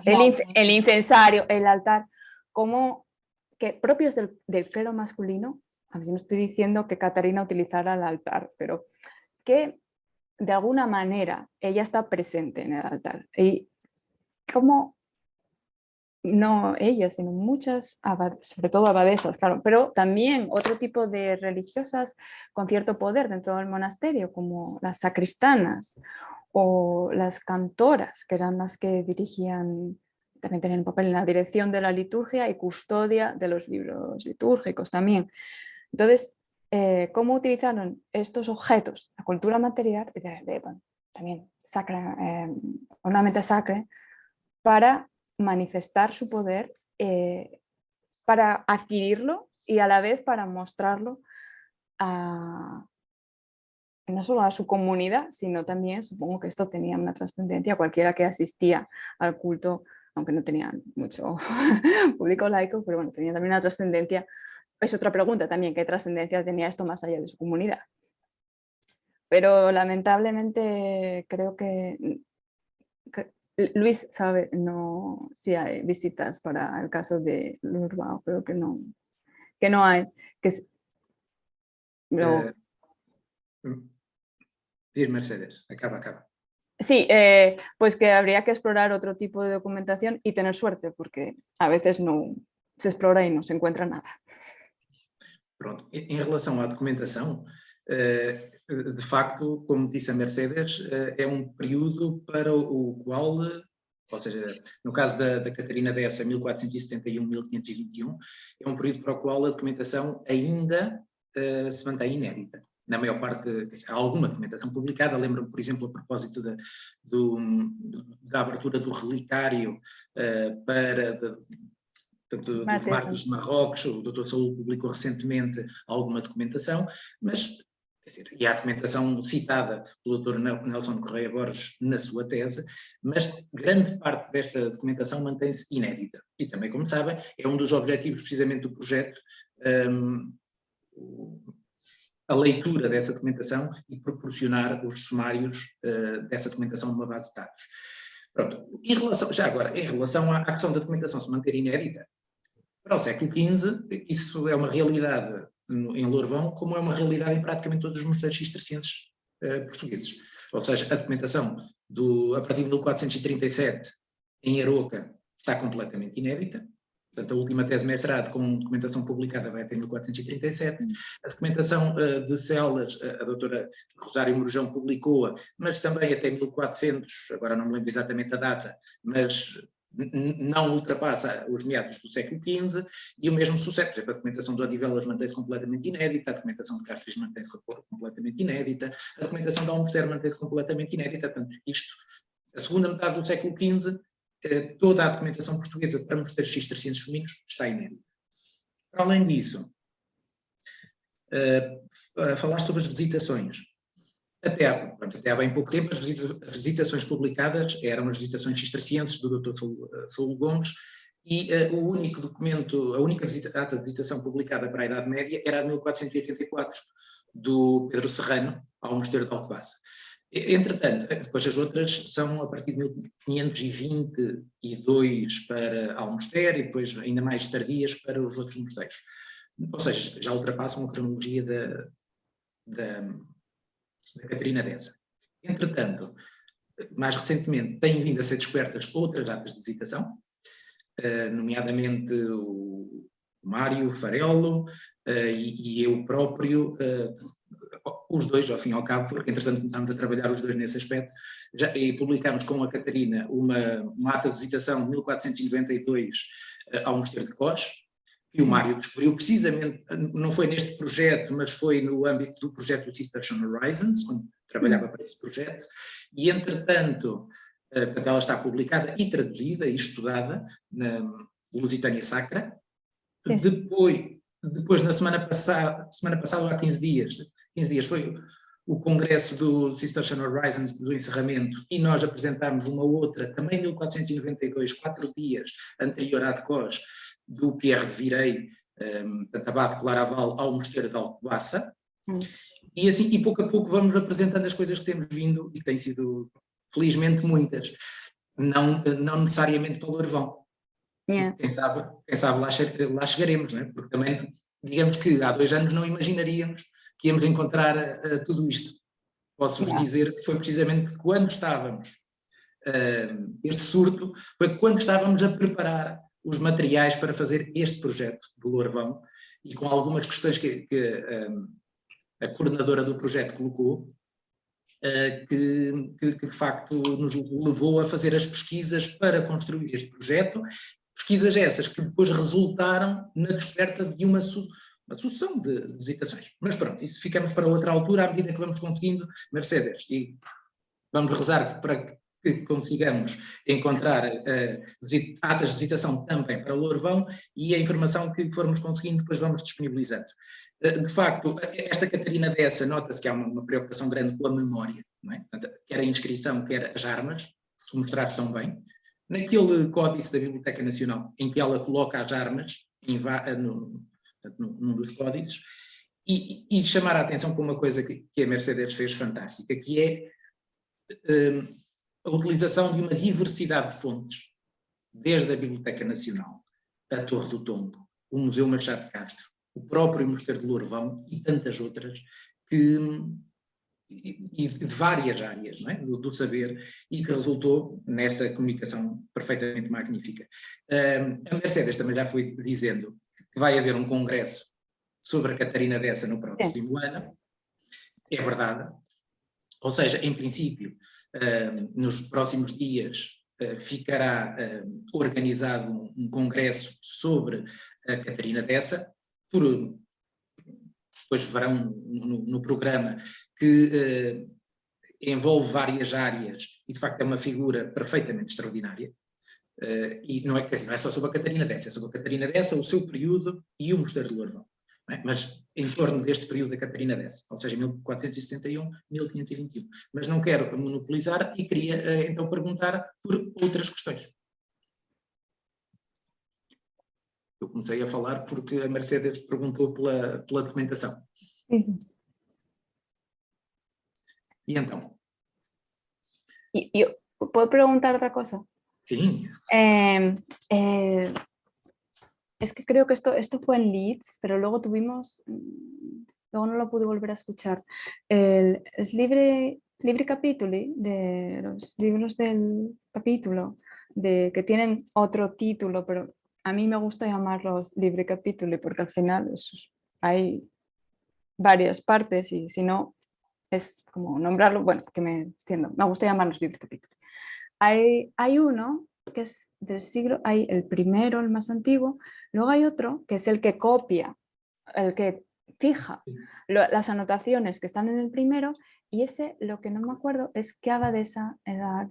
el incensario, el altar, como que propios del clero masculino. A mí no estoy diciendo que Catarina utilizara el altar, pero que de alguna manera ella está presente en el altar. Y como no ella, sino muchas, sobre todo abadesas, claro, pero también otro tipo de religiosas con cierto poder dentro del monasterio, como las sacristanas o las cantoras, que eran las que dirigían, también tenían papel en la dirección de la liturgia y custodia de los libros litúrgicos también. Entonces, ¿cómo utilizaron estos objetos, la cultura material, también sacra, ornamenta sacra, para manifestar su poder, para adquirirlo y a la vez para mostrarlo no solo a su comunidad, sino también, supongo que esto tenía una trascendencia, cualquiera que asistía al culto, aunque no tenían mucho público laico, pero bueno, tenía también una trascendencia. Es otra pregunta también, ¿qué trascendencia tenía esto más allá de su comunidad? pero lamentablemente creo que Luis sabe no, si hay visitas para el caso de Lurvao, creo que no hay. No. Diz Mercedes, acaba. Sí, pues que habría que explorar otro tipo de documentación y tener suerte, porque a veces no se explora e não se encontra nada. Pronto, em relação à documentação, de facto, como disse a Mercedes, é um período para o qual, ou seja, no caso da Catarina Dessa, 1471-1521, é um período para o qual a documentação ainda se mantém inédita. Na maior parte, há alguma documentação publicada, lembro-me, por exemplo, a propósito da abertura do relicário dos mártires de Marrocos, o Dr. Saúl publicou recentemente alguma documentação, mas, quer dizer, e há documentação citada pelo Dr. Nelson Correia Borges na sua tese, mas grande parte desta documentação mantém-se inédita. E também, como sabem, é um dos objetivos precisamente do projeto, a leitura dessa documentação e proporcionar os sumários dessa documentação numa base de dados. Pronto, já agora, em relação à questão da documentação se manter inédita, para o século XV, isso é uma realidade em Lourvão, como é uma realidade em praticamente todos os mosteiros cistercienses portugueses. Ou seja, a documentação a partir de 1437 em Aroca está completamente inédita. Portanto, a última tese de mestrado com documentação publicada vai até 1437. A documentação de Celas, a doutora Rosário Morujão publicou-a, mas também até 1400, agora não me lembro exatamente a data, mas não ultrapassa os meados do século XV, e o mesmo sucede. Por exemplo, a documentação do Odivelas mantém-se completamente inédita, a documentação de Castries mantém-se completamente inédita, a documentação de Almoster mantém-se completamente inédita. Portanto, isto, a segunda metade do século XV, toda a documentação portuguesa para mosteiros cistercienses femininos está inédita. Para além disso, falar sobre as visitações. Até há bem pouco tempo, as visitações publicadas eram as visitações cistercienses do Dr. Saúl Gomes, e o único documento, a única ata de visitação publicada para a Idade Média era a de 1484, do Pedro Serrano, ao Mosteiro de Alcobaça. Entretanto, depois as outras são a partir de 1522 para Almoster e depois ainda mais tardias para os outros mosteiros. Ou seja, já ultrapassam a cronologia da Catarina Dessa. Entretanto, mais recentemente têm vindo a ser descobertas outras datas de visitação, nomeadamente o Mário Farello e eu próprio, os dois, ao fim e ao cabo, porque entretanto começámos a trabalhar os dois nesse aspecto, e publicámos com a Catarina uma ata de visitação de 1492 ao Mosteiro de Cós, que o Mário descobriu precisamente, não foi neste projeto, mas foi no âmbito do projeto do Cistercian Horizons, quando trabalhava para esse projeto, e entretanto, ela está publicada e traduzida e estudada na Lusitânia Sacra. Depois na semana passada, há 15 dias, foi o congresso do Cistercian Horizons do encerramento, e nós apresentámos uma outra, também em 1492, 4 dias anterior à de Cós, do Pierre de Virey, portanto, abade Claraval, ao Mosteiro de Alcobaça, e assim, e pouco a pouco vamos apresentando as coisas que temos vindo, e que têm sido, felizmente, muitas, não necessariamente para o Lourvão. Yeah. Quem sabe lá chegaremos, não é? Porque também, digamos que há 2 anos não imaginaríamos que íamos encontrar tudo isto. Posso-vos dizer que foi precisamente quando estávamos, este surto, foi quando estávamos a preparar os materiais para fazer este projeto do Lourvão, e com algumas questões que a coordenadora do projeto colocou, que de facto nos levou a fazer as pesquisas para construir este projeto, pesquisas essas que depois resultaram na descoberta de uma sucessão de visitações. Mas pronto, isso ficamos para outra altura, à medida que vamos conseguindo, Mercedes, e vamos rezar para que consigamos encontrar atas de visitação também para o Lourvão, e a informação que formos conseguindo depois vamos disponibilizando. De facto, esta Catarina Dessa, nota-se que há uma preocupação grande com a memória, não é? Portanto, quer a inscrição, quer as armas, que tu mostraste tão bem. Naquele códice da Biblioteca Nacional, em que ela coloca as armas num dos códices, E chamar a atenção para uma coisa que a Mercedes fez fantástica, que é a utilização de uma diversidade de fontes, desde a Biblioteca Nacional, a Torre do Tombo, o Museu Machado de Castro, o próprio Mosteiro de Lourvão e tantas outras, e de várias áreas, não é? do saber, e que resultou nesta comunicação perfeitamente magnífica. A Mercedes também já foi dizendo que vai haver um congresso sobre a Catarina Dessa no próximo ano. É verdade. Ou seja, em princípio, nos próximos dias ficará organizado um congresso sobre a Catarina Dessa, depois verão no programa, que envolve várias áreas e de facto é uma figura perfeitamente extraordinária. E não é só sobre a Catarina Dessa, é sobre a Catarina Dessa, o seu período e o Mosteiro de Lourvão. Mas em torno deste período da Catarina Dessa, ou seja, 1471, 1521. Mas não quero monopolizar e queria então perguntar por outras questões. Eu comecei a falar porque a Mercedes perguntou pela documentação. Sim. E então? ¿Yo puedo preguntar otra cosa? Sí. Es que creo que esto fue en Leeds, pero luego luego no lo pude volver a escuchar. Es libre capítuli, de los libros del capítulo, que tienen otro título, pero a mí me gusta llamarlos libre capítuli porque al final hay varias partes y si no es como nombrarlo, bueno, que me extiendo, me gusta llamarlos libre capítuli. Hay uno que es del siglo, hay el primero, el más antiguo, luego hay otro que es el que copia, el que fija las anotaciones que están en el primero, y ese, lo que no me acuerdo es qué abadesa era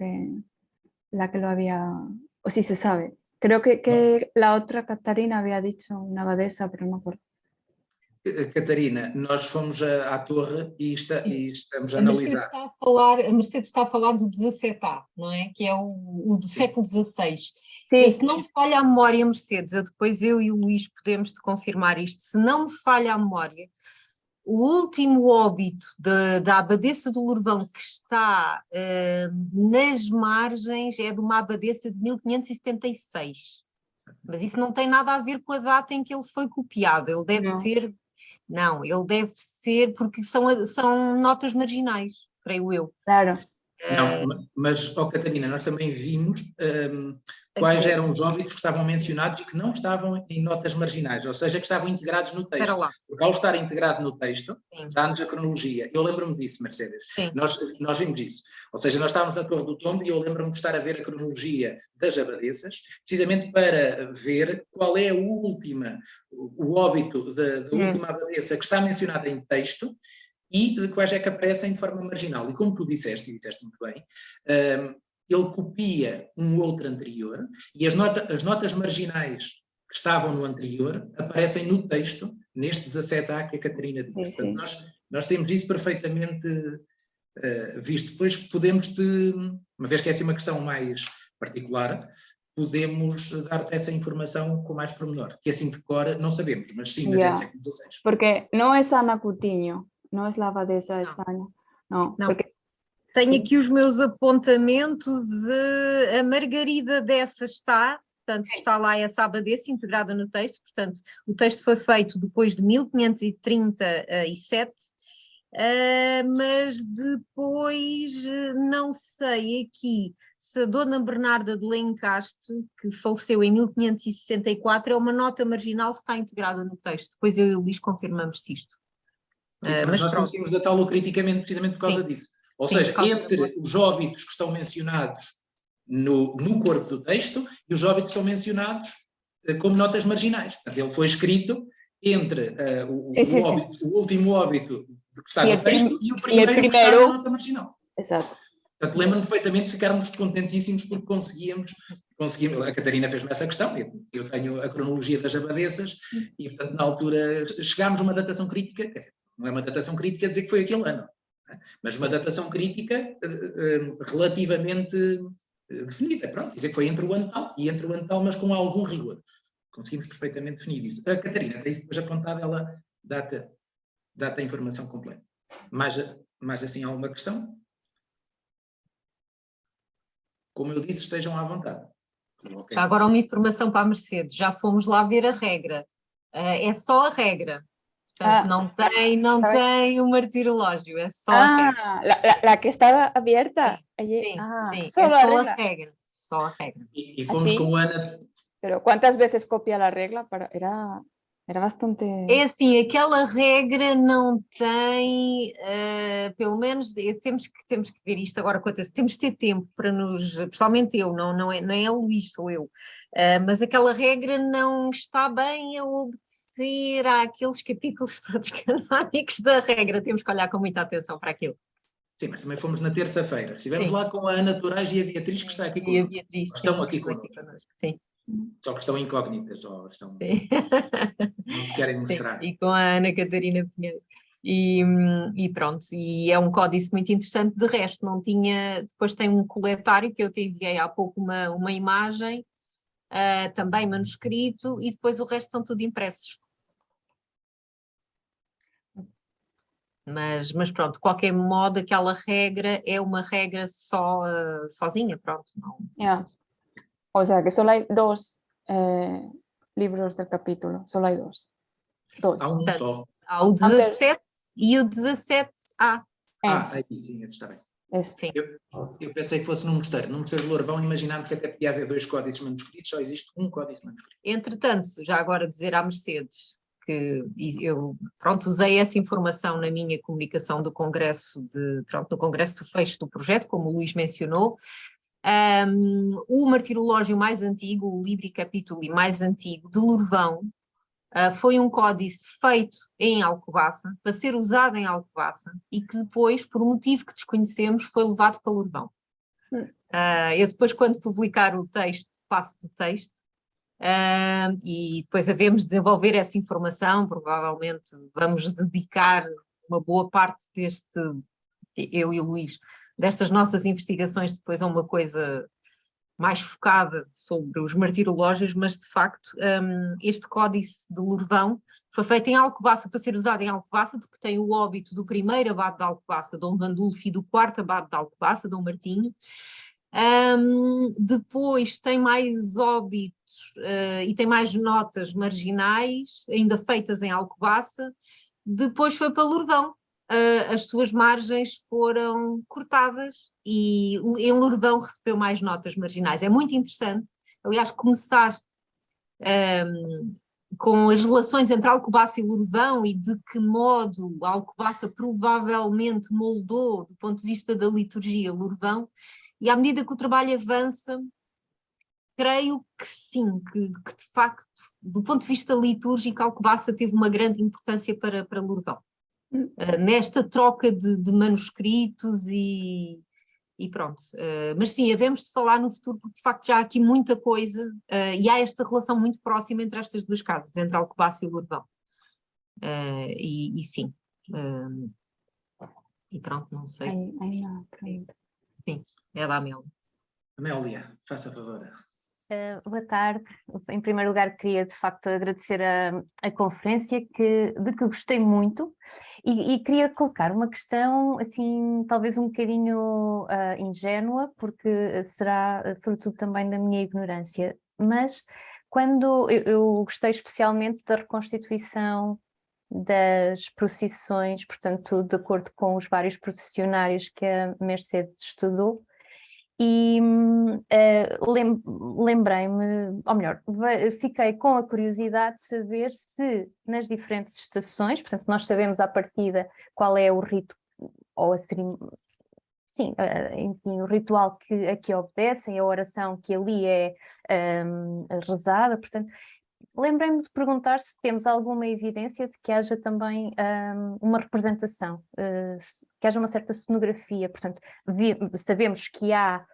la que lo había, o si se sabe. Creo que la otra Catarina había dicho una abadesa, pero no me acuerdo. Catarina, nós fomos à torre e estamos a analisar. A Mercedes está a falar do 17A, não é? Que é o do século XVI. Sim. Se não me falha a memória, Mercedes, depois eu e o Luís podemos te confirmar isto, se não me falha a memória, o último óbito da abadesa do Lourvão que está nas margens é de uma abadesa de 1576. Mas isso não tem nada a ver com a data em que ele foi copiado, ele deve ser... Não, ele deve ser porque são notas marginais, creio eu. Claro. Não, mas, Catarina, nós também vimos quais eram os óbitos que estavam mencionados e que não estavam em notas marginais, ou seja, que estavam integrados no texto. Porque ao estar integrado no texto, dá-nos a cronologia. Eu lembro-me disso, Mercedes. Nós vimos isso. Ou seja, nós estávamos na Torre do Tombo e eu lembro-me de estar a ver a cronologia das abadesas, precisamente para ver qual é o óbito da última abadesa que está mencionada em texto e de quais é que aparecem de forma marginal. E como tu disseste muito bem, ele copia um outro anterior e as notas marginais que estavam no anterior aparecem no texto, neste 17A que a Catarina diz. Portanto, nós temos isso perfeitamente visto. Depois podemos, uma vez que é assim uma questão mais particular, podemos dar-te essa informação com mais pormenor, que assim de cor não sabemos, mas sim, mas é do século XVI. Porque não é Ana Coutinho. Não é a abadesa esta ano. Não. Porque... Tenho aqui os meus apontamentos. A Margarida Dessa está, portanto, está lá essa abadesa integrada no texto, portanto, o texto foi feito depois de 1537, mas depois não sei aqui se a Dona Bernarda de Lencastre, que faleceu em 1564, é uma nota marginal se está integrada no texto. Depois eu e o Luís confirmamos isto. Mas nós conseguimos datá-lo criticamente precisamente por causa disso. Ou seja, entre os óbitos que estão mencionados no corpo do texto e os óbitos que estão mencionados como notas marginais. Portanto, ele foi escrito entre o último óbito que está no texto e o primeiro que está na nota marginal. Exato. Portanto, lembro-me perfeitamente de ficarmos contentíssimos porque conseguimos, a Catarina fez-me essa questão, eu tenho a cronologia das abadesas e, portanto, na altura chegámos a uma datação crítica, quer dizer, não é uma datação crítica dizer que foi aquele ano, mas uma datação crítica relativamente definida, pronto, dizer que foi entre o ano tal e entre o ano tal, mas com algum rigor. Conseguimos perfeitamente definir isso. A Catarina tem isso depois apontado, ela data dá-te a informação completa. Mais assim, alguma questão? Como eu disse, estejam à vontade. Já agora uma informação para a Mercedes, já fomos lá ver a regra. É só a regra. Portanto, não tem o martirológio, é só a regra. La que estaba abierta. Sim, Solo é la só regla. a regra. Só a regra. E fomos ¿Así? com a Ana. Pero ¿cuántas veces copia la regla? Era bastante... É assim, aquela regra não tem, pelo menos, temos que ver isto agora acontece, temos de ter tempo para nos, pessoalmente eu, não é o Luís, sou eu, mas aquela regra não está bem a obedecer àqueles capítulos todos canónicos da regra, temos que olhar com muita atenção para aquilo. Sim, mas também fomos na terça-feira. Estivemos Sim. lá com a Ana Torais e a Beatriz, que está aqui E a connosco. Beatriz, Estão aqui connosco. Sim. Só que estão incógnitas, ou estão... Sim. não se querem mostrar. Sim, e com a Ana Catarina Pinheiro. E pronto, e é um códice muito interessante. De resto, não tinha. Depois tem um coletário que eu te enviei há pouco uma imagem, também manuscrito, e depois o resto são tudo impressos. Mas pronto, de qualquer modo, aquela regra é uma regra só, sozinha, pronto. Não... Yeah. O sea que solo hay 2 libros del capítulo, solo hay 2. Há um só. Há o 17 e o 17A. Aí sim, esse está bem. Sim. Eu pensei que fosse num mosteiro. Num mosteiro de Lourvão, imaginando que até podia haver 2 códices manuscritos, só existe um códice manuscrito. Entretanto, já agora dizer à Mercedes que eu, pronto, usei essa informação na minha comunicação do Congresso, no Congresso do Fecho do projeto, como o Luís mencionou. O martirológio mais antigo, o Libri Capituli mais antigo, de Lourvão, foi um códice feito em Alcobaça, para ser usado em Alcobaça, e que depois, por um motivo que desconhecemos, foi levado para Lourvão. Eu depois, quando publicar o texto, faço de texto, e depois havemos de desenvolver essa informação, provavelmente vamos dedicar uma boa parte eu e o Luís, destas nossas investigações depois a uma coisa mais focada sobre os martirológios, mas de facto este códice de Lourvão foi feito em Alcobaça, para ser usado em Alcobaça, porque tem o óbito do primeiro abade de Alcobaça, Dom Gandulfo, e do quarto abade de Alcobaça, Dom Martinho. Depois tem mais óbitos e tem mais notas marginais, ainda feitas em Alcobaça. Depois foi para Lourvão. As suas margens foram cortadas e em Lourvão recebeu mais notas marginais. É muito interessante. Aliás, começaste com as relações entre Alcobaça e Lourvão e de que modo a Alcobaça provavelmente moldou, do ponto de vista da liturgia, Lourvão. E à medida que o trabalho avança, creio que sim, que de facto, do ponto de vista litúrgico, Alcobaça teve uma grande importância para Lourvão. Nesta troca de manuscritos e pronto. Mas sim, havemos de falar no futuro, porque de facto já há aqui muita coisa e há esta relação muito próxima entre estas duas casas, entre Alcobaça e Lourvão. E sim. E pronto, não sei. Sim, é da Amélia. Amélia, faça favor. Boa tarde. Em primeiro lugar, queria de facto agradecer a conferência, de que gostei muito, e queria colocar uma questão, assim, talvez um bocadinho ingênua, porque será fruto também da minha ignorância, mas quando eu gostei especialmente da reconstituição das procissões, portanto, de acordo com os vários processionários que a Mercedes estudou, e lembrei-me, ou melhor, fiquei com a curiosidade de saber se nas diferentes estações, portanto nós sabemos à partida qual é o rito, ou a cerimônia, sim, enfim, o ritual a que obedecem, a oração que ali é rezada, portanto, lembrei-me de perguntar se temos alguma evidência de que haja também uma representação, que haja uma certa cenografia, portanto, sabemos que há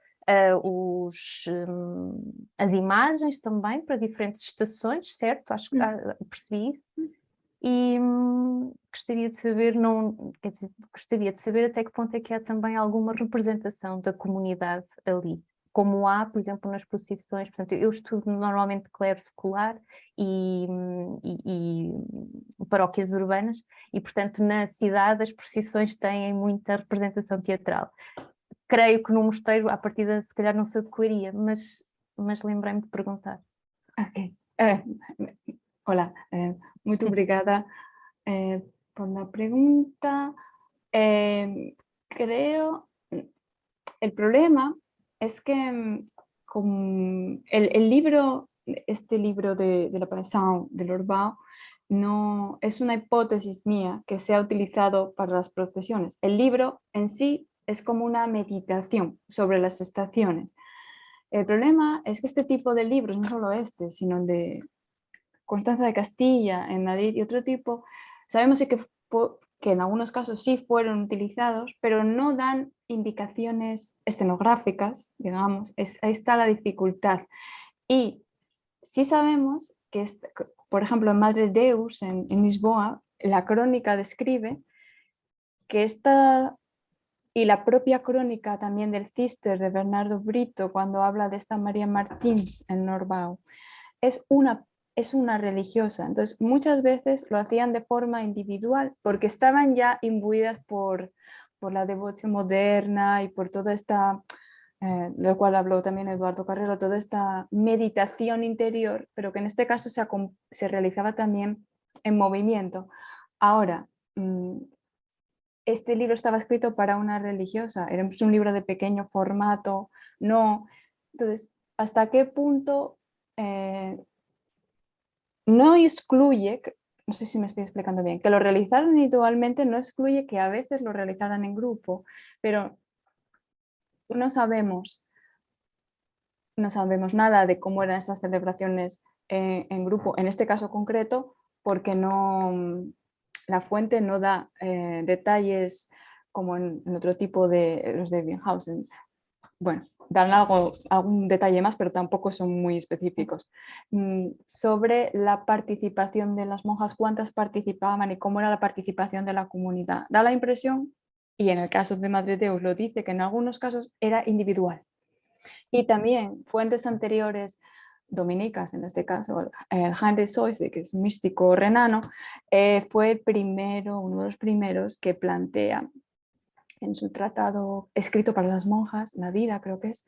as imagens também para diferentes estações, certo? Acho que percebi isso. E gostaria de saber, quer dizer, gostaria de saber até que ponto é que há também alguma representação da comunidade ali. como há, por exemplo, nas procissões. Portanto, eu estudo normalmente clero secular e paróquias urbanas, e, portanto, na cidade as procissões têm muita representação teatral. Creio que no mosteiro, à partida, se calhar não se adequaria, mas lembrei-me de perguntar. Ok. Hola, muito obrigada por la pregunta. Creo, el problema es que con el libro, este libro de la Passion de Lorval, no es una hipótesis mía que se ha utilizado para las procesiones. El libro en sí es como una meditación sobre las estaciones. El problema es que este tipo de libros, no solo este, sino el de Constanza de Castilla, en Madrid y otro tipo, sabemos que en algunos casos sí fueron utilizados, pero no dan indicaciones escenográficas, digamos, ahí está la dificultad. Y sí sabemos que, por ejemplo, en Madre Deus, en Lisboa, la crónica describe que esta, y la propia crónica también del Cister de Bernardo Brito, cuando habla de esta María Martins en Norbao, es una religiosa. Entonces, muchas veces lo hacían de forma individual porque estaban ya imbuidas por la devoción moderna y por toda esta, de lo cual habló también Eduardo Carrero, toda esta meditación interior, pero que en este caso se realizaba también en movimiento. Ahora, este libro estaba escrito para una religiosa, era un libro de pequeño formato, no. Entonces, ¿hasta qué punto no excluye, no sé si me estoy explicando bien, que lo realizaran individualmente no excluye que a veces lo realizaran en grupo, pero no sabemos nada de cómo eran esas celebraciones en grupo, en este caso concreto, porque la fuente no da detalles como en otro tipo de los de Ebbinghausen. Bueno, dan algún detalle más, pero tampoco son muy específicos. Sobre la participación de las monjas, cuántas participaban y cómo era la participación de la comunidad. Da la impresión, y en el caso de Madre Deus lo dice, que en algunos casos era individual. Y también fuentes anteriores, dominicas en este caso, Heinrich Soise, que es místico renano, fue uno de los primeros que plantea en su tratado escrito para las monjas, La vida creo que es,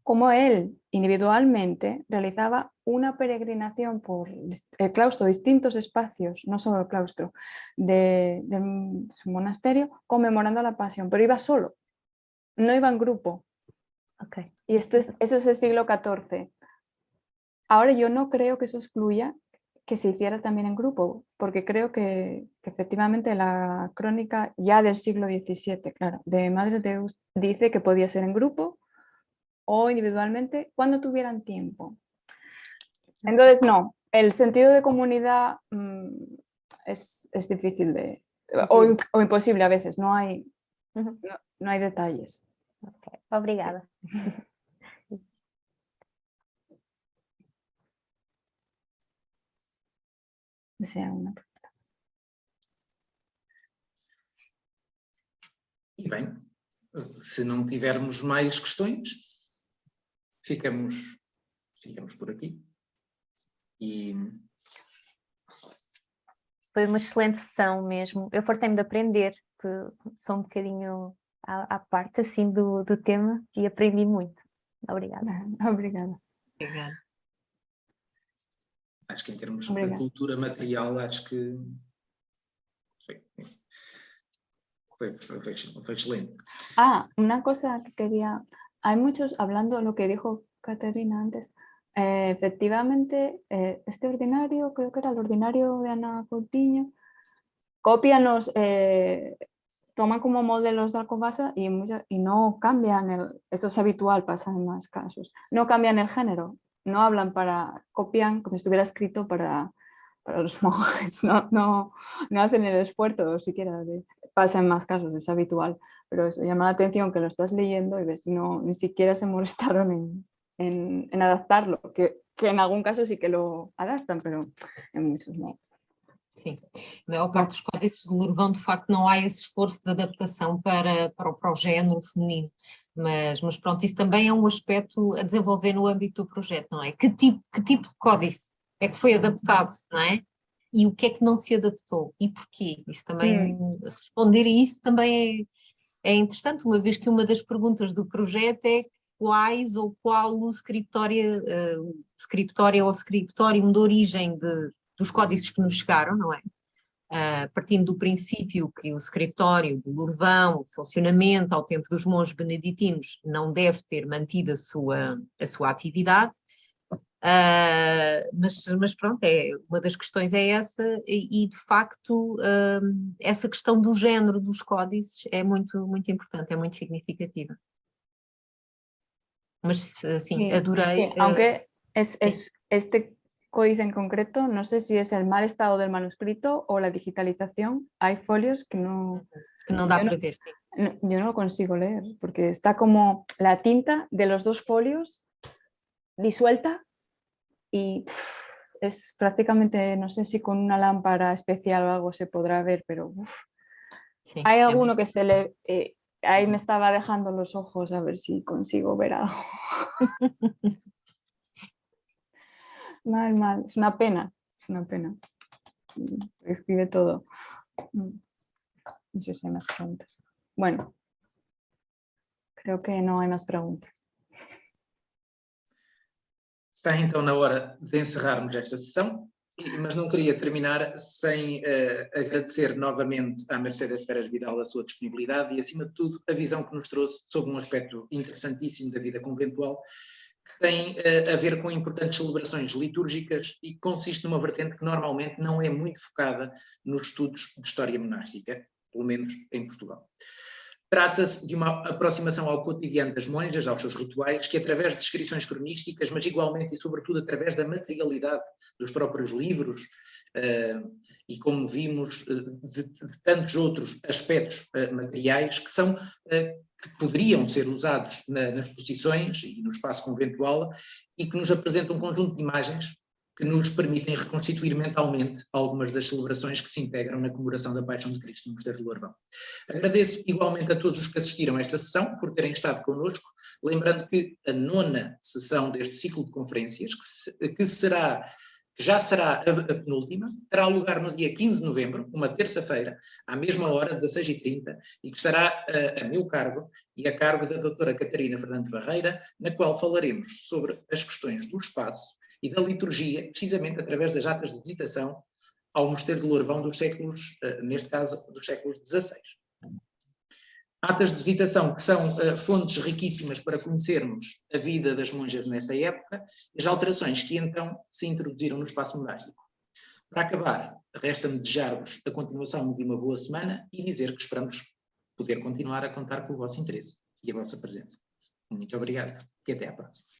como él individualmente realizaba una peregrinación por el claustro, distintos espacios, no solo el claustro, de su monasterio, conmemorando la pasión, pero iba solo, no iba en grupo. Okay. Y eso es el siglo XIV. Ahora yo no creo que eso excluya que se hiciera también en grupo, porque creo que efectivamente la crónica ya del siglo XVII, claro, de Madre Deus, dice que podía ser en grupo o individualmente cuando tuvieran tiempo. Entonces, no, el sentido de comunidad es difícil o imposible a veces, no hay detalles. Okay. Obrigada. O sea, una... E bem, se não tivermos mais questões, ficamos por aqui. E... Foi uma excelente sessão mesmo. Eu fartei-me de aprender, que sou um bocadinho à parte assim do tema e aprendi muito. Obrigada. Obrigada. Obrigada. Acho que em termos de cultura material, acho que fue excelente. Una cosa que quería, hay muchos, hablando de lo que dijo Caterina antes, efectivamente este ordinario, creo que era el ordinario de Ana Coutinho, copian toman como modelos de Alcobaza y no cambian, esto es habitual, pasa en más casos, no cambian el género, no hablan copian como si estuviera escrito para los monjes, no hacen el esfuerzo siquiera pasa en más casos, es habitual, pero eso llama la atención que lo estás leyendo y ves, ni siquiera se molestaron en adaptarlo, que en algún caso sí que lo adaptan, pero en muchos no. Sim, a maior parte dos códices de Lorvão, de facto, não há esse esforço de adaptação para o género feminino, Mas pronto, isso também é um aspecto a desenvolver no âmbito do projeto, não é? Que tipo de códice é que foi adaptado, não é? E o que é que não se adaptou e porquê? Isso também, responder a isso também é interessante, uma vez que uma das perguntas do projeto é quais ou qual o scriptório ou scriptorium de origem dos códices que nos chegaram, não é? Partindo do princípio que o scriptório do Lourvão, o funcionamento ao tempo dos monges beneditinos, não deve ter mantido a sua atividade, mas pronto, uma das questões é essa, e de facto essa questão do género dos códices é muito, muito importante, é muito significativa. Mas sim, Sí, adorei. sí, aunque este códice en concreto, no sé si es el mal estado del manuscrito o la digitalización. Hay folios que no, Que não dá yo no- para ver, sim. yo no lo consigo leer, porque está como la tinta de los dos folios disuelta y es prácticamente, no sé si con una lámpara especial o algo se podrá ver, pero Sim, hay é alguno muito- que se le... ahí me estaba dejando los ojos a ver si consigo ver algo. Mal, es una pena, es una pena. Escribe todo. No sé si hay más preguntas. Bueno, creo que no hay más preguntas. Está então na hora de encerrarmos esta sessão, mas não queria terminar sem agradecer novamente à Mercedes Pérez Vidal a sua disponibilidade e, acima de tudo, a visão que nos trouxe sobre um aspecto interessantíssimo da vida conventual, que tem a ver com importantes celebrações litúrgicas e que consiste numa vertente que normalmente não é muito focada nos estudos de história monástica, pelo menos em Portugal. Trata-se de uma aproximação ao cotidiano das monjas, aos seus rituais, que através de descrições cronísticas, mas igualmente e sobretudo através da materialidade dos próprios livros, e como vimos, de tantos outros aspectos materiais que são... que poderiam ser usados nas procissões e no espaço conventual e que nos apresentam um conjunto de imagens que nos permitem reconstituir mentalmente algumas das celebrações que se integram na comemoração da Paixão de Cristo no Mosteiro de Lourvão. Agradeço igualmente a todos os que assistiram a esta sessão por terem estado connosco, lembrando que a 9ª sessão deste ciclo de conferências, que já será a penúltima, terá lugar no dia 15 de novembro, uma terça-feira, à mesma hora, 16h30, e que estará a meu cargo e a cargo da doutora Catarina Fernandes Barreira, na qual falaremos sobre as questões do espaço e da liturgia, precisamente através das atas de visitação ao Mosteiro de Lourvão dos séculos, neste caso, dos séculos XVI. Atas de visitação que são fontes riquíssimas para conhecermos a vida das monjas nesta época e as alterações que então se introduziram no espaço monástico. Para acabar, resta-me desejar-vos a continuação de uma boa semana e dizer que esperamos poder continuar a contar com o vosso interesse e a vossa presença. Muito obrigado e até à próxima.